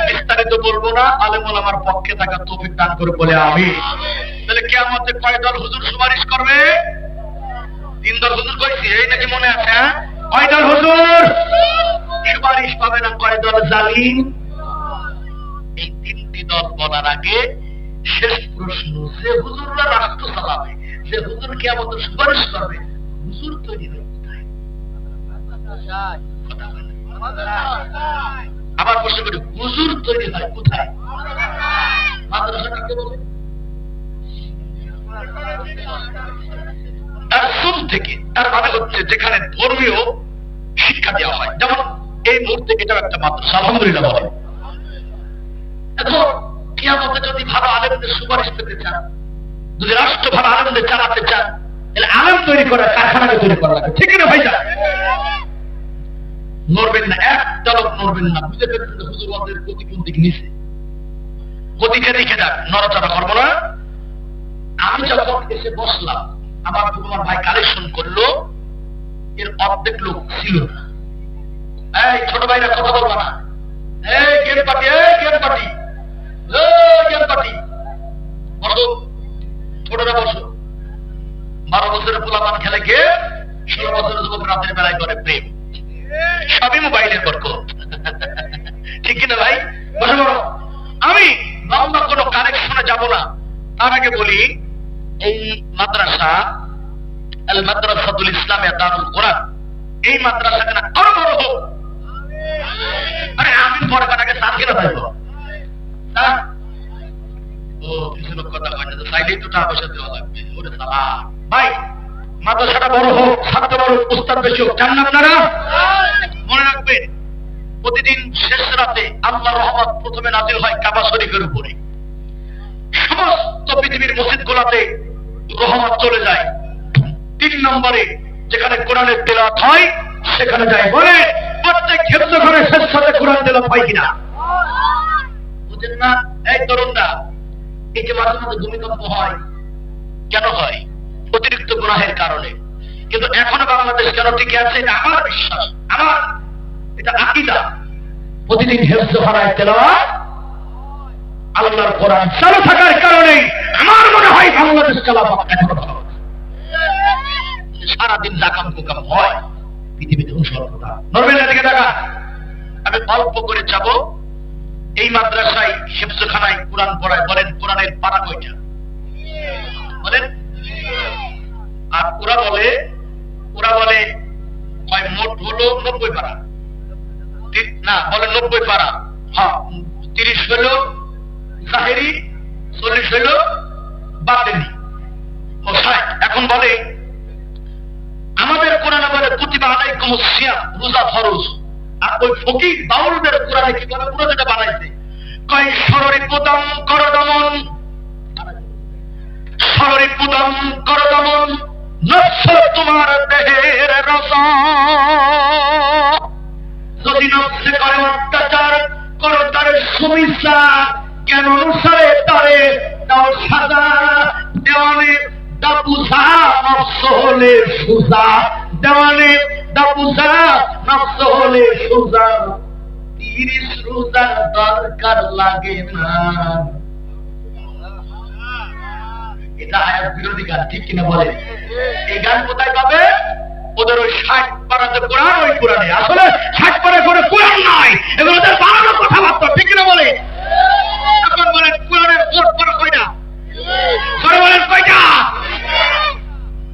বিস্তারিত বলবো না, আলেম ওলামার পক্ষে থাকা তৌফিক দান করে বলে আমি। তাহলে কিয়ামতে কয় দল হুজুর সুপারিশ করবে? 3 দল হুজুর কইছি, এই নাকি মনে আছে? হ্যাঁ, কয় দল হুজুর সুপারিশ পাবে না? কয় দল জালিম? এই 3টি দল বলার আগে শেষ প্রশ্ন, যে হুজুররা রাষ্ট্র চালাবে, যে হুজুর কিয়ামতে সুপারিশ করবে, হুজুর তৈরি হয় কোথায়? আবার প্রশ্ন করি, হুজুর তৈরি হয় কোথায়? মাদ্রাসা কাকে বলে? রাসূল থেকে। তার মানে হচ্ছে যেখানে ধর্মীয় শিক্ষা দেওয়া হয়। যেমন এই মুহূর্তে এটাও একটা মাদ্রাসা, আলহামদুলিল্লাহ বলে। এখন কিয়ামতে যদি ভালো আলেমদের সুপারিশ পেতে চান, যদি রাষ্ট্র ভালো আলেমদের চালাতে চান, তাহলে আলেম তৈরি করার কারখানাকে তৈরি করা লাগে, ঠিক না ভাইজান? নড়বেন না, একটা লোক নড়বেন না। বুঝতে পেরেছেন হুজুর ওয়াজের গতি কোন দিকে নিছে? গতিকে দেখে যাক, নড়াচড়া করবো না। আমি যখন এসে বসলাম, আমার ভাই কালেকশন করলো, এর অর্ধেক লোক ছিল না। এই ছোট ভাইরা কথা বলবা না, এই গেম পার্টি, এই গেম পার্টি, এই গেম পার্টি, বসো ছোটরা বসো। 12 বছরের পোলাপান খেলে গেম, 16 বছরের যুবক রাতের বেলায় করে প্রেম। সবই মোবাইলের বরকত, ঠিক কিনা ভাই? বসে বড়। আমি লম্বা কোনো কানেকশনে যাব না, তার আগে বলি এই মাদ্রাসা আল মাদ্রাসাতুল ইসলামিয়া দারুল কোরআন, এই মাদ্রাসা কেন আরো বড় হোক। আরে আমি পরে কাটাকে সার কিনা পাইব ও কিছু লোক কথা কয় না, চাইলেই তো টাকা পয়সা দেওয়া লাগবে। ওরে সালা ভাই, মাদ্রাসাটা বড় হোক, ছাত্র বড় হোক, উস্তাদ বেশি হোক, চান না আপনারা? মনে রাখবেন, প্রতিদিন শেষ রাতে আল্লাহর রহমত প্রথমে নাজিল হয় কাবা শরীফের উপরে। সমস্ত পৃথিবীর মসজিদ গুলাতে রহমত চলে যায়। 3 নম্বরে যেখানে কোরআনের তেলাওয়াত হয় সেখানে যায়। বলে প্রত্যেক ক্ষেত্র ঘরে শেষ সাথে কোরআন তেলাওয়াত হয় কিনা? বুঝেন না? এই তরুণরা, এই যে মাঝে মাঝে ভূমিকম্প হয়, কেন হয়? অতিরিক্ত গুনাহের কারণে। কিন্তু এখনো বাংলাদেশ কেন টিকে আছে? এটা আমার বিশ্বাস, আমার এটা আকীদা। প্রতিদিন হেফজ হারায় তেলাওয়াত আল্লাহর কোরআন চালু থাকার কারণে আমার মনে হয় বাংলাদেশ খেলাফত এখনো ভালো। সারাদিন জাকাম কুকাম হয়, পৃথিবীতে অনুসরণতা নরবেল দিকে দেখা। আমি অল্প করে যাব। এই মাদ্রাসায় হেফজখানায় কোরআন পড়ায়। বলেন কোরআনের পারা কয়টা? বলেন। আর ওরা বলে হয় মোট হলো 90 পারা। না, বলে 90 পারা। হ্যাঁ, 30 হলো জাহেরি, 40 হলো বাতিনি, ও 60। এখন বলে আমাদের কোরআনে বলে কুতিবা আলাইকুমুস সিয়াম, রোজা ফরজ। আর ওই ফকির বাউলদের কোরআনে কি বলে? পুরো যেটা বানাইছে, কয় সররিপুদম করদমন, সররিপুদম করদমন, নফস তোমার দেহের রসা। যদি নফসে করে অত্যাচার, করো তার সুবিচার, কেন অনুসারে তারে দাও সাজা। দেওয়ানে দাপুসা নফস হলে সুজা, দেওয়ানে দাপুসা নফস হলে সুজা। 30 রোজার দরকার লাগে না। এটা আয়াত বিরোধী গান, ঠিক কিনা বলে? এই গান কোথায় পাবে? ওদের ওই 60 পারা যে কোরআন, ওই কোরআনে আসলে 60 পারা করে কোরআন নয়, এগুলো ওদের বানানো কথাবার্তা, ঠিক না বলে? এখন বলেন কোরআনের মোট পারা কয়টা? সরে বলেন কয়টা?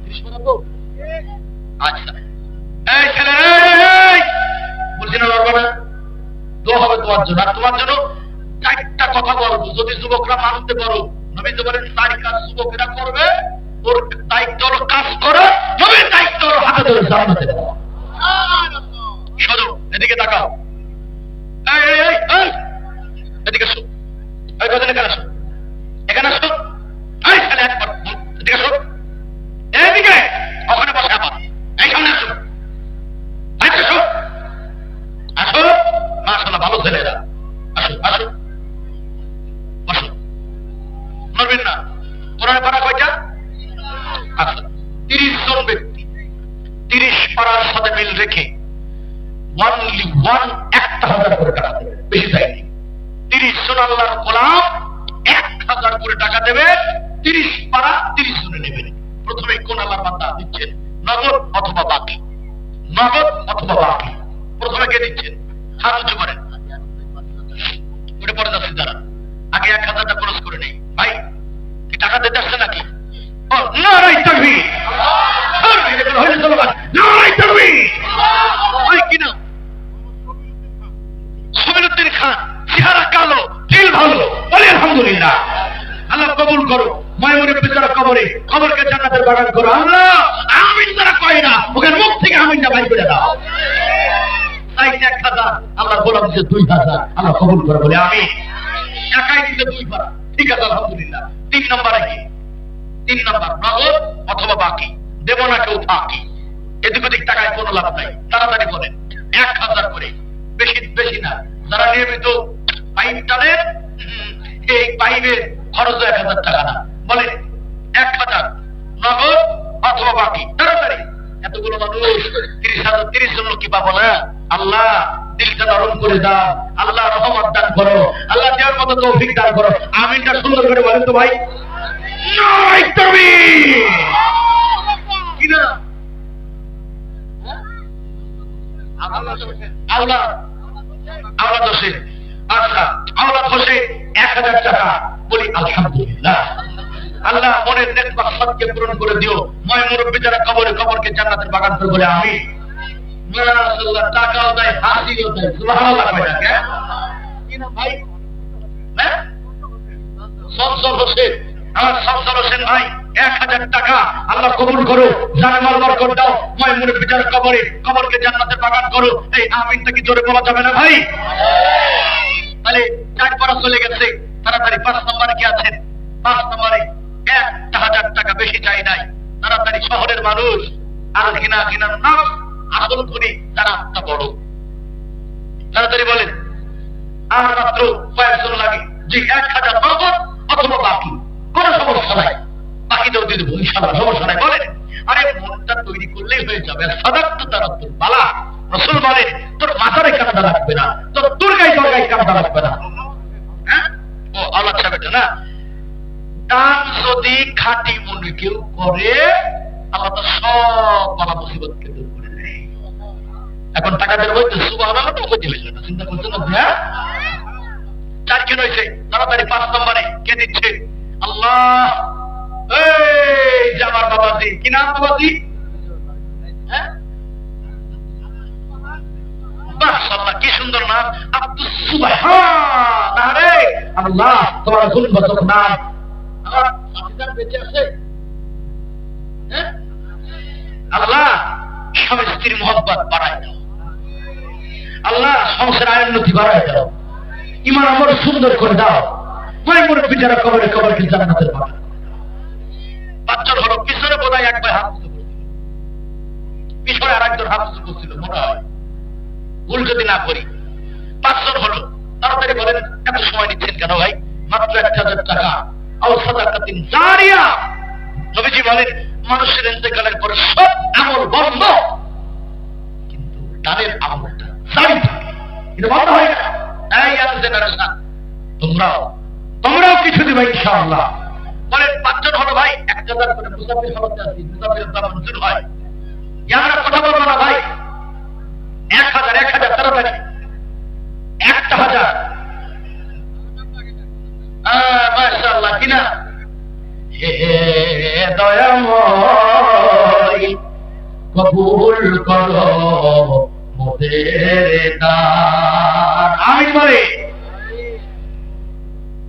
30 পারা তো? আচ্ছা, এই ছেলে বলছি না লড়বা না, দোয়া হবে তোমার জন্য। আর তোমার জন্য 4টা কথা বলবো, যদি যুবকরা মানতে পারো। নবী তো বলেন 4 কাজ যুবকেরা করবে, ওর দায়িত্ব হলো কাজ করো, নবীর দায়িত্ব হলো হাতে ধরে জান্নাতে যাওয়া। শোনো, এদিকে তাকাও, এই এই এই এই এদিকে শো, এই কথা এখানে শো, এখানে শো, এই ছেলে একবার এদিকে শো, এদিকে ওখানে বসে আবার এই সামনে আসো, আসো আসো, মাশাআল্লাহ ভালো ছেলেরা, আসো আসো বসো। নড়বেন না। কোরআনে পারা কয়টা? আচ্ছা, 30 জন ব্যক্তি 30 পারার সাথে মিল রেখে অনলি 1,000 করে টাকা দেবে, বেশি চাইনি। 30 জন আল্লাহর গোলাম 1,000 করে টাকা দেবে, 30 পারা 30 জনে নেবেন। প্রথমে কোন আল্লাহর বান্দা দিচ্ছেন? নগদ অথবা বাকি, নগদ অথবা বাকি। প্রথমে কে দিচ্ছেন? হাত উঁচু করেন, ওটা পরে যাচ্ছে যারা, আগে 1,000টা খরচ করে নেই। ভাই কি টাকা দিতে আসছে নাকি? নারাই তাকবীর, নারাই তাকবীর। ভাই কি নাম? সমিনুদ্দিন খান, চেহারা কালো, দিল ভালো, বলি আলহামদুলিল্লাহ। আল্লাহ কবুল করো, মায়ের পিছনে কবরে, কবরকে জান্নাতের বাগান করো। আল্লাহ আমিন যারা কয় না, ওকে মুখ থেকে আমিনটা বাইর করে দাও। 1,000, আল্লাহ গোলাম দিচ্ছে 2,000, আল্লাহ কবুল করে বলে আমি। একাই দিতে 2 পারা, ঠিক আছে আলহামদুলিল্লাহ। 3 নম্বরে কি? 3 নম্বর নগদ অথবা বাকি, দেব না কেউ ফাঁকি। এদিক ওদিক টাকায় কোনো লাভ নাই, তাড়াতাড়ি বলেন। 1,000 করে, বেশি বেশি না। যারা নিয়মিত পাইপ টানেন, এই পাইপের খরচ 1,000 টাকা না, বলেন 1,000 নগদ অথবা বাকি, তাড়াতাড়ি। এতগুলো মানুষ 30,000, 30 জন কি পাবো না? আল্লাহ দিলটা নরম করে দাও, আল্লাহ রহমত দান করো, আল্লাহ দেওয়ার মতো তৌফিক দান করো। আমিনটা সুন্দর করে বলেন তো ভাই। নারায়ে তাকবীর। কি না? আওলাদ, আওলাদ হোসেন। আচ্ছা, আওলাদ হোসেন 1,000 টাকা, বলি আলহামদুলিল্লাহ। আল্লাহ মনের নেক মাকসাদকে পূরণ করে দিও। ময় মুরব্বী যারা কবরে, কবরকে জান্নাতের বাগান করে বলে আমি। মাশাআল্লাহ, টাকাও দেয়, হাসিও দেয়, সুবহানাল্লাহ। কয়টা কে? কি না ভাই? হ্যাঁ, শামসুল হোসেন, আমার শামসুল হোসেন ভাই 1,000 টাকা, আল্লাহ কবুল করো, জানামাল বরকত দাও। ময় মুরব্বী যারা কবরে, কবরকে জান্নাতের বাগান করো। এই আমিনটা কি জোরে বলা যাবে না ভাই? তাহলে 4 পারা চলে গেছে, তাড়াতাড়ি 5 নম্বরে কি আছেন? 5 নম্বরে 1,000 টাকা, বেশি চাই নাই। তাড়াতাড়ি শহরের মানুষ আর ঘৃণা ঘৃণার নাম আসল ধনী যারা আত্মা বড়, তাড়াতাড়ি বলেন। আর মাত্র কয়েকজন লাগে। যে 1,000 নগদ অথবা বাকি, কোনো সমস্যা নাই, বাকিটাও দিয়ে দেবো ইনশাআল্লাহ, সমস্যা নাই। বলেন, আরে মনটা তৈরি করলেই হয়ে যাবে। সাদাক্তু তারাতুল বালা, রাসূল বলেন তোর মাথারে কাঁদা লাগবে না, তোর দুর্গায় দুর্গায় কাঁদা লাগবে না। হ্যাঁ, ও আল্লাহ ছাড়বে না। দান যদি খাঁটি মনে কেউ করে, আল্লাহ তো সব বালা মুসিবতকে দূর করে দেয়। এখন টাকা দেওয়া হইতে সুবহানাল্লাহ তো বুঝে গেল না, চিন্তা করছেন না? হ্যাঁ, 4 জন হয়েছে, তাড়াতাড়ি 5 নম্বরে কে দিচ্ছে? আল্লাহ। এই যে আমার বাবাজি, কি নাম বাবাজি? হ্যাঁ, মাশাআল্লাহ, কি সুন্দর নাম, আব্দুস সুবহান। আরে আল্লাহ, তোমার গুণবাচক নাম। আমার সাথীদার বেঁচে আছে? হ্যাঁ, আল্লাহ স্বামী স্ত্রীর মহব্বত বাড়ায় দাও, আল্লাহ সংসার আয়োন্নতি বাড়ায় দাও, ইমান আমল সুন্দর করে দাও। মায়ের মুরব্বী যারা কবরে, কবরকে জান্নাতের বাগান। 5 জন হলো। পিছনে বোধহয় এক ভাই হাত উঁচু করছিল, পিছনে আর একজন হাত উঁচু করছিল মনে হয়, ভুল যদি না করি। 5 জন হলো, তাড়াতাড়ি বলেন। এত সময় নিচ্ছেন কেন ভাই? মাত্র 1,000 টাকা। আও সাদাকাতিন জারিয়া। নবীজি বলেন মানুষের ইন্তেকালের পরে সব আমল বন্ধ, কিন্তু দানের আমলটা জারি থাকে, এটা বন্ধ হয় না। এই জেনারেশন, তোমরাও কিছু দিবে ইনশাআল্লাহ। বলেন 5 জন হলো ভাই, 1,000 করে মুসাফির হলতে আসি, মুসাফিরের দাম মঞ্জুর হয়। আমরা কথা বলবো না ভাই। 1000 1000 তাড়াতাড়ি 1000 মাশাআল্লাহ কিনা হে দয়াময় কবুল করো মোদের দান। আমিন বলে।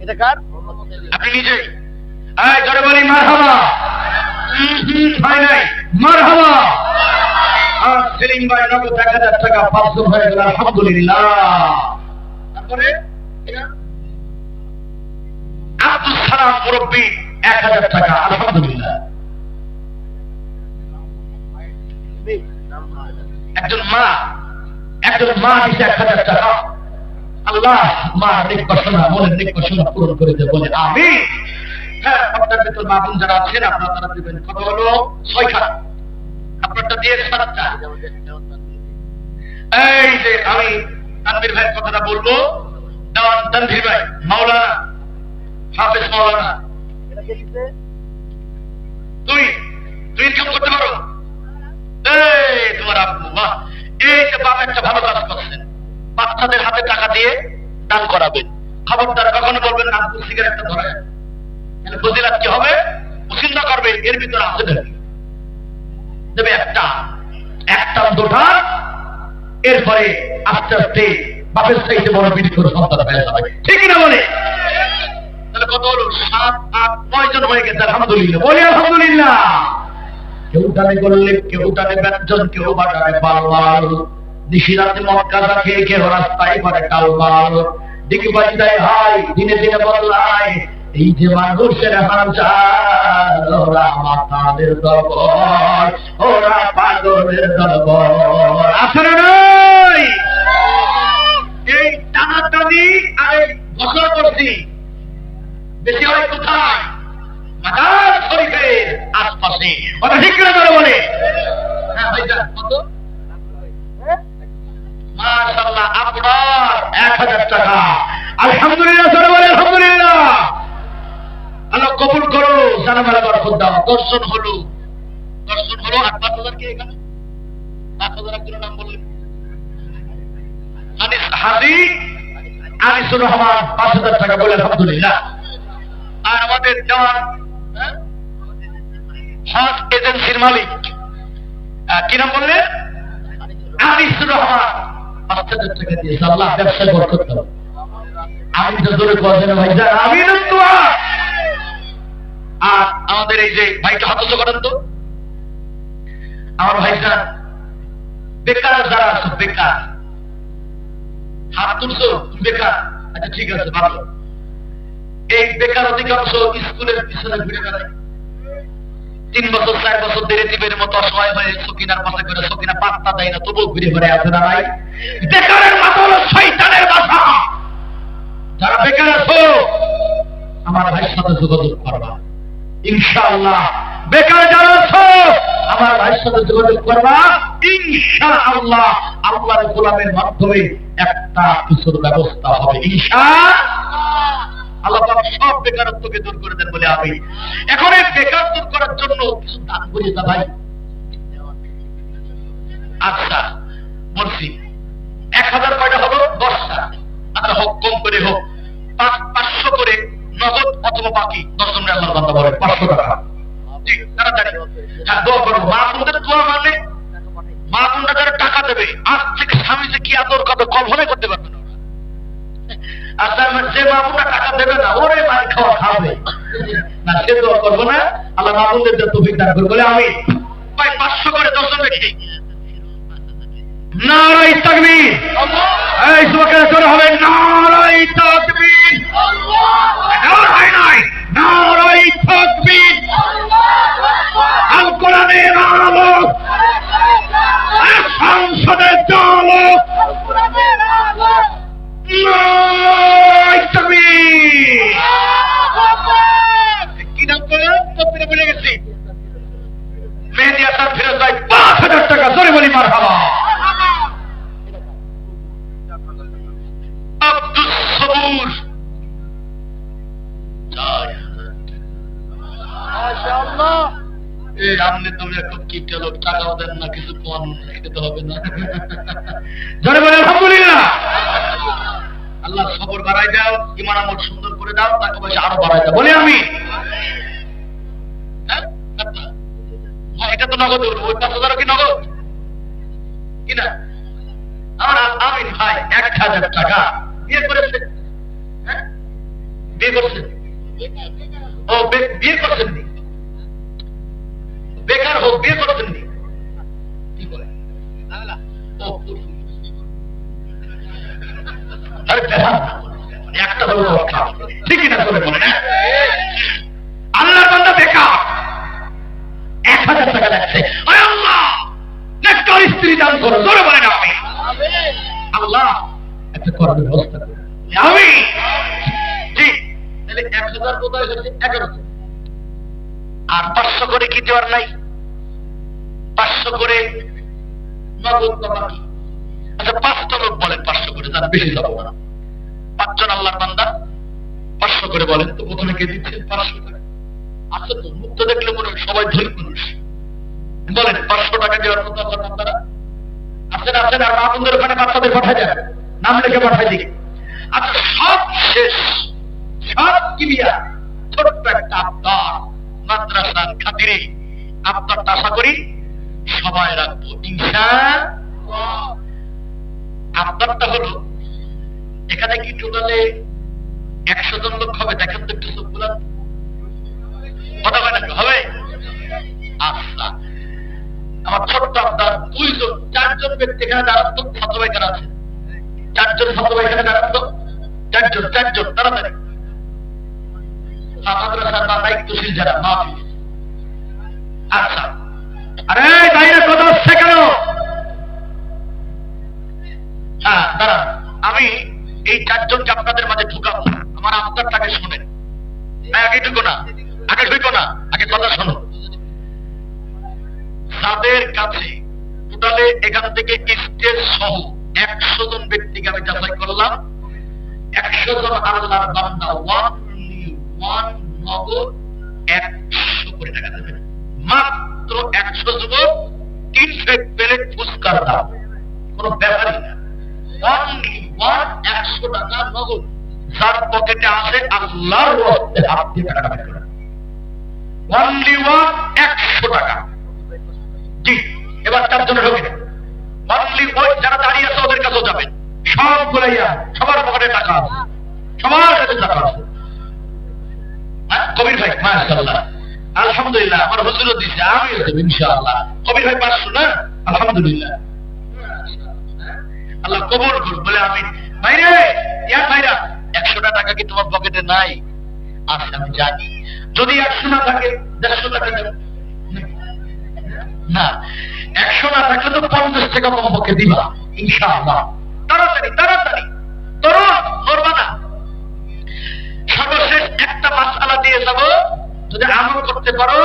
এটা কার? আপনি নিজেই জোরে বলি মারহাবা। হয় নাই মারহাবা। আর সেলিম ভাই নগদ 1000 টাকা 500 হয়ে গেল আলহামদুলিল্লাহ। তারপরে আব্দুল সালাম মুরব্বী 1000 টাকা আলহামদুলিল্লাহ। একজন মা দিচ্ছে 1000 টাকা। আল্লাহ মা নেক বাসনা মনের নেক বাসনা পূরণ করে দেয় বলে আমিন। হ্যাঁ, আপনার ভিতর মা বোন যারা আছেন আপনারা তারা দিবেন। কত হলো? 6 খানা। আপনারটা দিয়ে 7টা। এই যে আমি তানভীর ভাইয়ের কথাটা বলবো। দেওয়ান তানভীর ভাই মাওলানা হাফেজ মাওলানা তুই ইনকাম করতে পারো। এই তোমার আব্বু বাহ, এই যে বাবা একটা ভালো কাজ করছেন। বাচ্চাদের হাতে টাকা দিয়ে দান করাবেন। খবরদার কখনো বলবেন না আব্বু সিগারেটটা ধরে। তাহলে ফজিলাত কি হবে? চিন্তা করবে এর ভিতরে আছে নাকি। দেবে একটা 2টা, এরপরে আস্তে আস্তে বাপের চাইতে বড় বিধি করে সন্তান হয়ে যাবে। ঠিক না বলে? তাহলে কত হলো? 7 8 9 জন হয়ে গেছে আলহামদুলিল্লাহ। বলি আলহামদুলিল্লাহ। কেউ টানে করলে, কেউ টানে ব্যঞ্জন, কেউ বাটানে পালমাল। নিশিরাতে মক্কা খেয়ে খেয়ে রাস্তায় করে টালমাল। দিকে বাজি দেয় হাই, দিনে দিনে বদলায়। এই যে মানুষের হাজার, ওরা মাতাদের দরবার, ওরা পাগলের দরবার। আসলে নয় এই টানাটানি আর ঘোষণা করছি বেশি হয় কোথায়? মাদার শরীফের আশপাশে। কথা ঠিক করে ধরে বলে। হ্যাঁ ভাইজান কত? মাশাআল্লাহ আপনার 1000 টাকা আলহামদুলিল্লাহ। ধরে বলে আলহামদুলিল্লাহ। আল্লাহ কবুল করো। জানামালা বরকত দাও। দর্শন হলো আর 5000 কে এখানে 5000 একজনের নাম বললেন। আনিস হাজি আনিসুর রহমান 5000 টাকা বলে আলহামদুলিল্লাহ। আর আমাদের জওয়ান হজ এজেন্সির মালিক কি নাম বললেন? আনিসুর রহমান 5000 টাকা দিয়েছে। আল্লাহ ব্যবসায় বরকত দাও। আমি তো জোরে বলছেন ভাইজান আমিন দোয়া। আর আমাদের এই যে ভাইকে হাত উঁচু করেন তো। আমার ভাইজান বেকার যারা আছো, বেকার হাত তুলছো, বেকার। আচ্ছা ঠিক আছে ভালো। এই বেকার অধিকাংশ স্কুলের পিছনে ঘুরে বেড়ায়। 3 বছর 4 বছর দেরি টিপের মতো অসহায় হয়ে সকিনার পাশে করে সকিনা পাত্তা দেয় না, তবুও ঘুরে ঘুরে আছে না নাই? বেকারের মাথা হলো শয়তানের বাসা। যারা বেকার আছো আমার ভাইয়ের সাথে যোগাযোগ করবা ইনশাআল্লাহ। বেকার যারা আছো আমার ভাইয়ের সাথে যোগাযোগ করবা ইনশাআল্লাহ। আল্লাহর গোলামের মাধ্যমে একটা কিছুর ব্যবস্থা হবে ইনশাআল্লাহ। আল্লাহ পাক সব বেকারত্বকে দূর করে দেন বলে আমি। এখন এই বেকার দূর করার জন্য কিছু দান করি না ভাই। আচ্ছা বলছি 1000 কয়টা হলো? 10টা। আচ্ছা হোক, কম করে হোক 500 করে নগদ অথবা বাকি 10 জনের আল্লাহর বান্দা বলে 500 টাকা। জি তাড়াতাড়ি। হ্যাঁ দোয়া করবো। মা বোনদের দোয়া মানে মা বোনরা যারা টাকা দেবে আজ থেকে স্বামী যে কি আদর কবে কল্পনা করতে পারবে না। আচ্ছা যে মা বোনরা টাকা দেবে না ওরে মার খাওয়া খাবে না, সে দোয়া করবো না। আল্লাহ মা বোনদের তৌফিক দান করবে বলে আমি। ভাই 500 করে 10 জন দেখি। নারায়ে তাকবীর। এই সুবহানাল্লাহ জোরে হবে নারায়ে তাকবীর। আল্লাহু হয় নাই নারায়ে তাকবীর। আল কোরআনের আলো, সংসদের আলো, নারায়ে তাকবীর। কি নাম বলেন? তকবীরে বলে গেছি। মেহেদী হাসান ফিরোজ ভাই 5000 টাকা। জোরে বলি মারহাবা। আব্দুস সবুর আপনি তুমি খুব কিপটা লোক, টাকাও দেন না, কিছু কম খেতে হবে না। জোরে বলে আলহামদুলিল্লাহ। আল্লাহ সবর বাড়াই দাও, ইমান আমল সুন্দর করে দাও, টাকা পয়সা আরো বাড়াই দাও, বলি আমি। হ্যাঁ, এটা তো নগদ, ওই 5,000 কি নগদ কিনা? আমার আমিন ভাই 1,000 টাকা বিয়ে করেছে। হ্যাঁ, বিয়ে করছেন? ও বিয়ে করছেন নি? বেকার হোক, বিয়ে করছেন নি? কি করে? ও আরে বেকার একটা হলো ঠিকই না করে বলে না। আল্লাহর বান্দা বেকার, 1,000 টাকা লাগছে। আরে আল্লাহ নেককার স্ত্রী দান করো, জোরে বলে না আমি। আল্লাহ একটা করার ব্যবস্থা করো, আমি জি। তাহলে 1,000 কোথায় হচ্ছে? 1100। আর 500 করে কি দেওয়ার নাই? 500 করে নগদ বা বাকি। আচ্ছা 5টা লোক বলেন 500 করে, যারা বেশি যাবো না। 5 জন আল্লাহর বান্দা 500 করে বলেন তো, প্রথমে কে দিচ্ছেন 500 টাকা? আচ্ছা তো মুক্ত দেখলে মনে হয় সবাই ধনী মানুষ। বলেন 500 টাকা দেওয়ার মতো আল্লাহর বান্দারা আছেন? আছেন? আর আপনাদের ওখানে বাচ্চাদের পাঠায় দেন, নাম লিখে পাঠায় দিকে। আচ্ছা সব শেষ, সব ক্লিয়ার। ছোট্ট একটা আবদার, মাদ্রাসার খাতিরে আবদারটা আশা করি সবাই রাখবো ইনশাআল্লাহ। আবদারটা হলো, এখানে কি টোটালে 100 জন লোক হবে? দেখেন তো একটু চোখ বুলান, কথা হয় না হবে? আচ্ছা আমার ছোট্ট আবদার, 2 জন 4 জন ব্যক্তি এখানে দাঁড়াতো, ছাত্র ভাই কারা আছে? 4 জন ছাত্র ভাই এখানে দাঁড়াতো, 4 জন তাড়াতাড়ি। মাদ্রাসার বা দায়িত্বশীল যারা মাহফিল। আচ্ছা আরে বাইরে কথা হচ্ছে কেন? হ্যাঁ দাঁড়ান, আমি এই 4 জনকে আপনাদের মাঝে ঢুকাবো, আমার আবদারটাকে শুনেন। আগে ঢুকো না, আগে কথা শোনো। যাদের কাছে টোটালে এখান থেকে স্টেজ সহ 100 জন ব্যক্তিকে আমি যাচাই করলাম, 100 জন আল্লাহর বান্দা নগদ 100 করে টাকা দেবেন। মাত্র 100 যুবক 3 প্লেট ফুচকার দাম, কোন ব্যাপারই না। 100 টাকা নগদ, যার পকেটে আছে আল্লাহর রাস্তে হাত দিয়ে টাকা বের করেন। 100 টাকা। জি এবার 4 জনে ঢোকে। ওই যারা দাঁড়িয়ে আছে ওদের কাছেও যাবেন, সব গুলাইয়া সবার পকেটে টাকা আছে, সবার কাছে টাকা আছে। কবির ভাই মাশাআল্লাহ আলহামদুলিল্লাহ, আমার হুজুরও দিছে, আমিও দেব ইনশাআল্লাহ। কবির ভাই 500 না? আলহামদুলিল্লাহ, আল্লাহ কবুল করুন বলে আমি। ভাইরে ভাইরা 100 টাকা কি তোমার পকেটে নাই? আচ্ছা আমি জানি, যদি 100 না থাকে 150 টাকা দেব না। 100 না থাকলে তো 50 টাকা কমপক্ষে দিবা ইনশাআল্লাহ। তাড়াতাড়ি তরুণ করবা না। সর্বশেষ একটা মাসআলা দিয়ে যাব, যদি আমল করতে পারো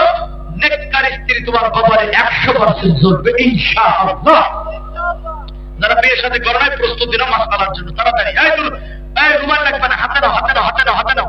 নেককার স্ত্রী তোমার কপালে 100% জ্বলবে ইনশাআল্লাহ। যারা বিয়ের সাথে করোনায় প্রস্তুতি নাও মাসআলার জন্য, তাড়াতাড়ি। এই রুমাল লাগবে না, হাতে নাও।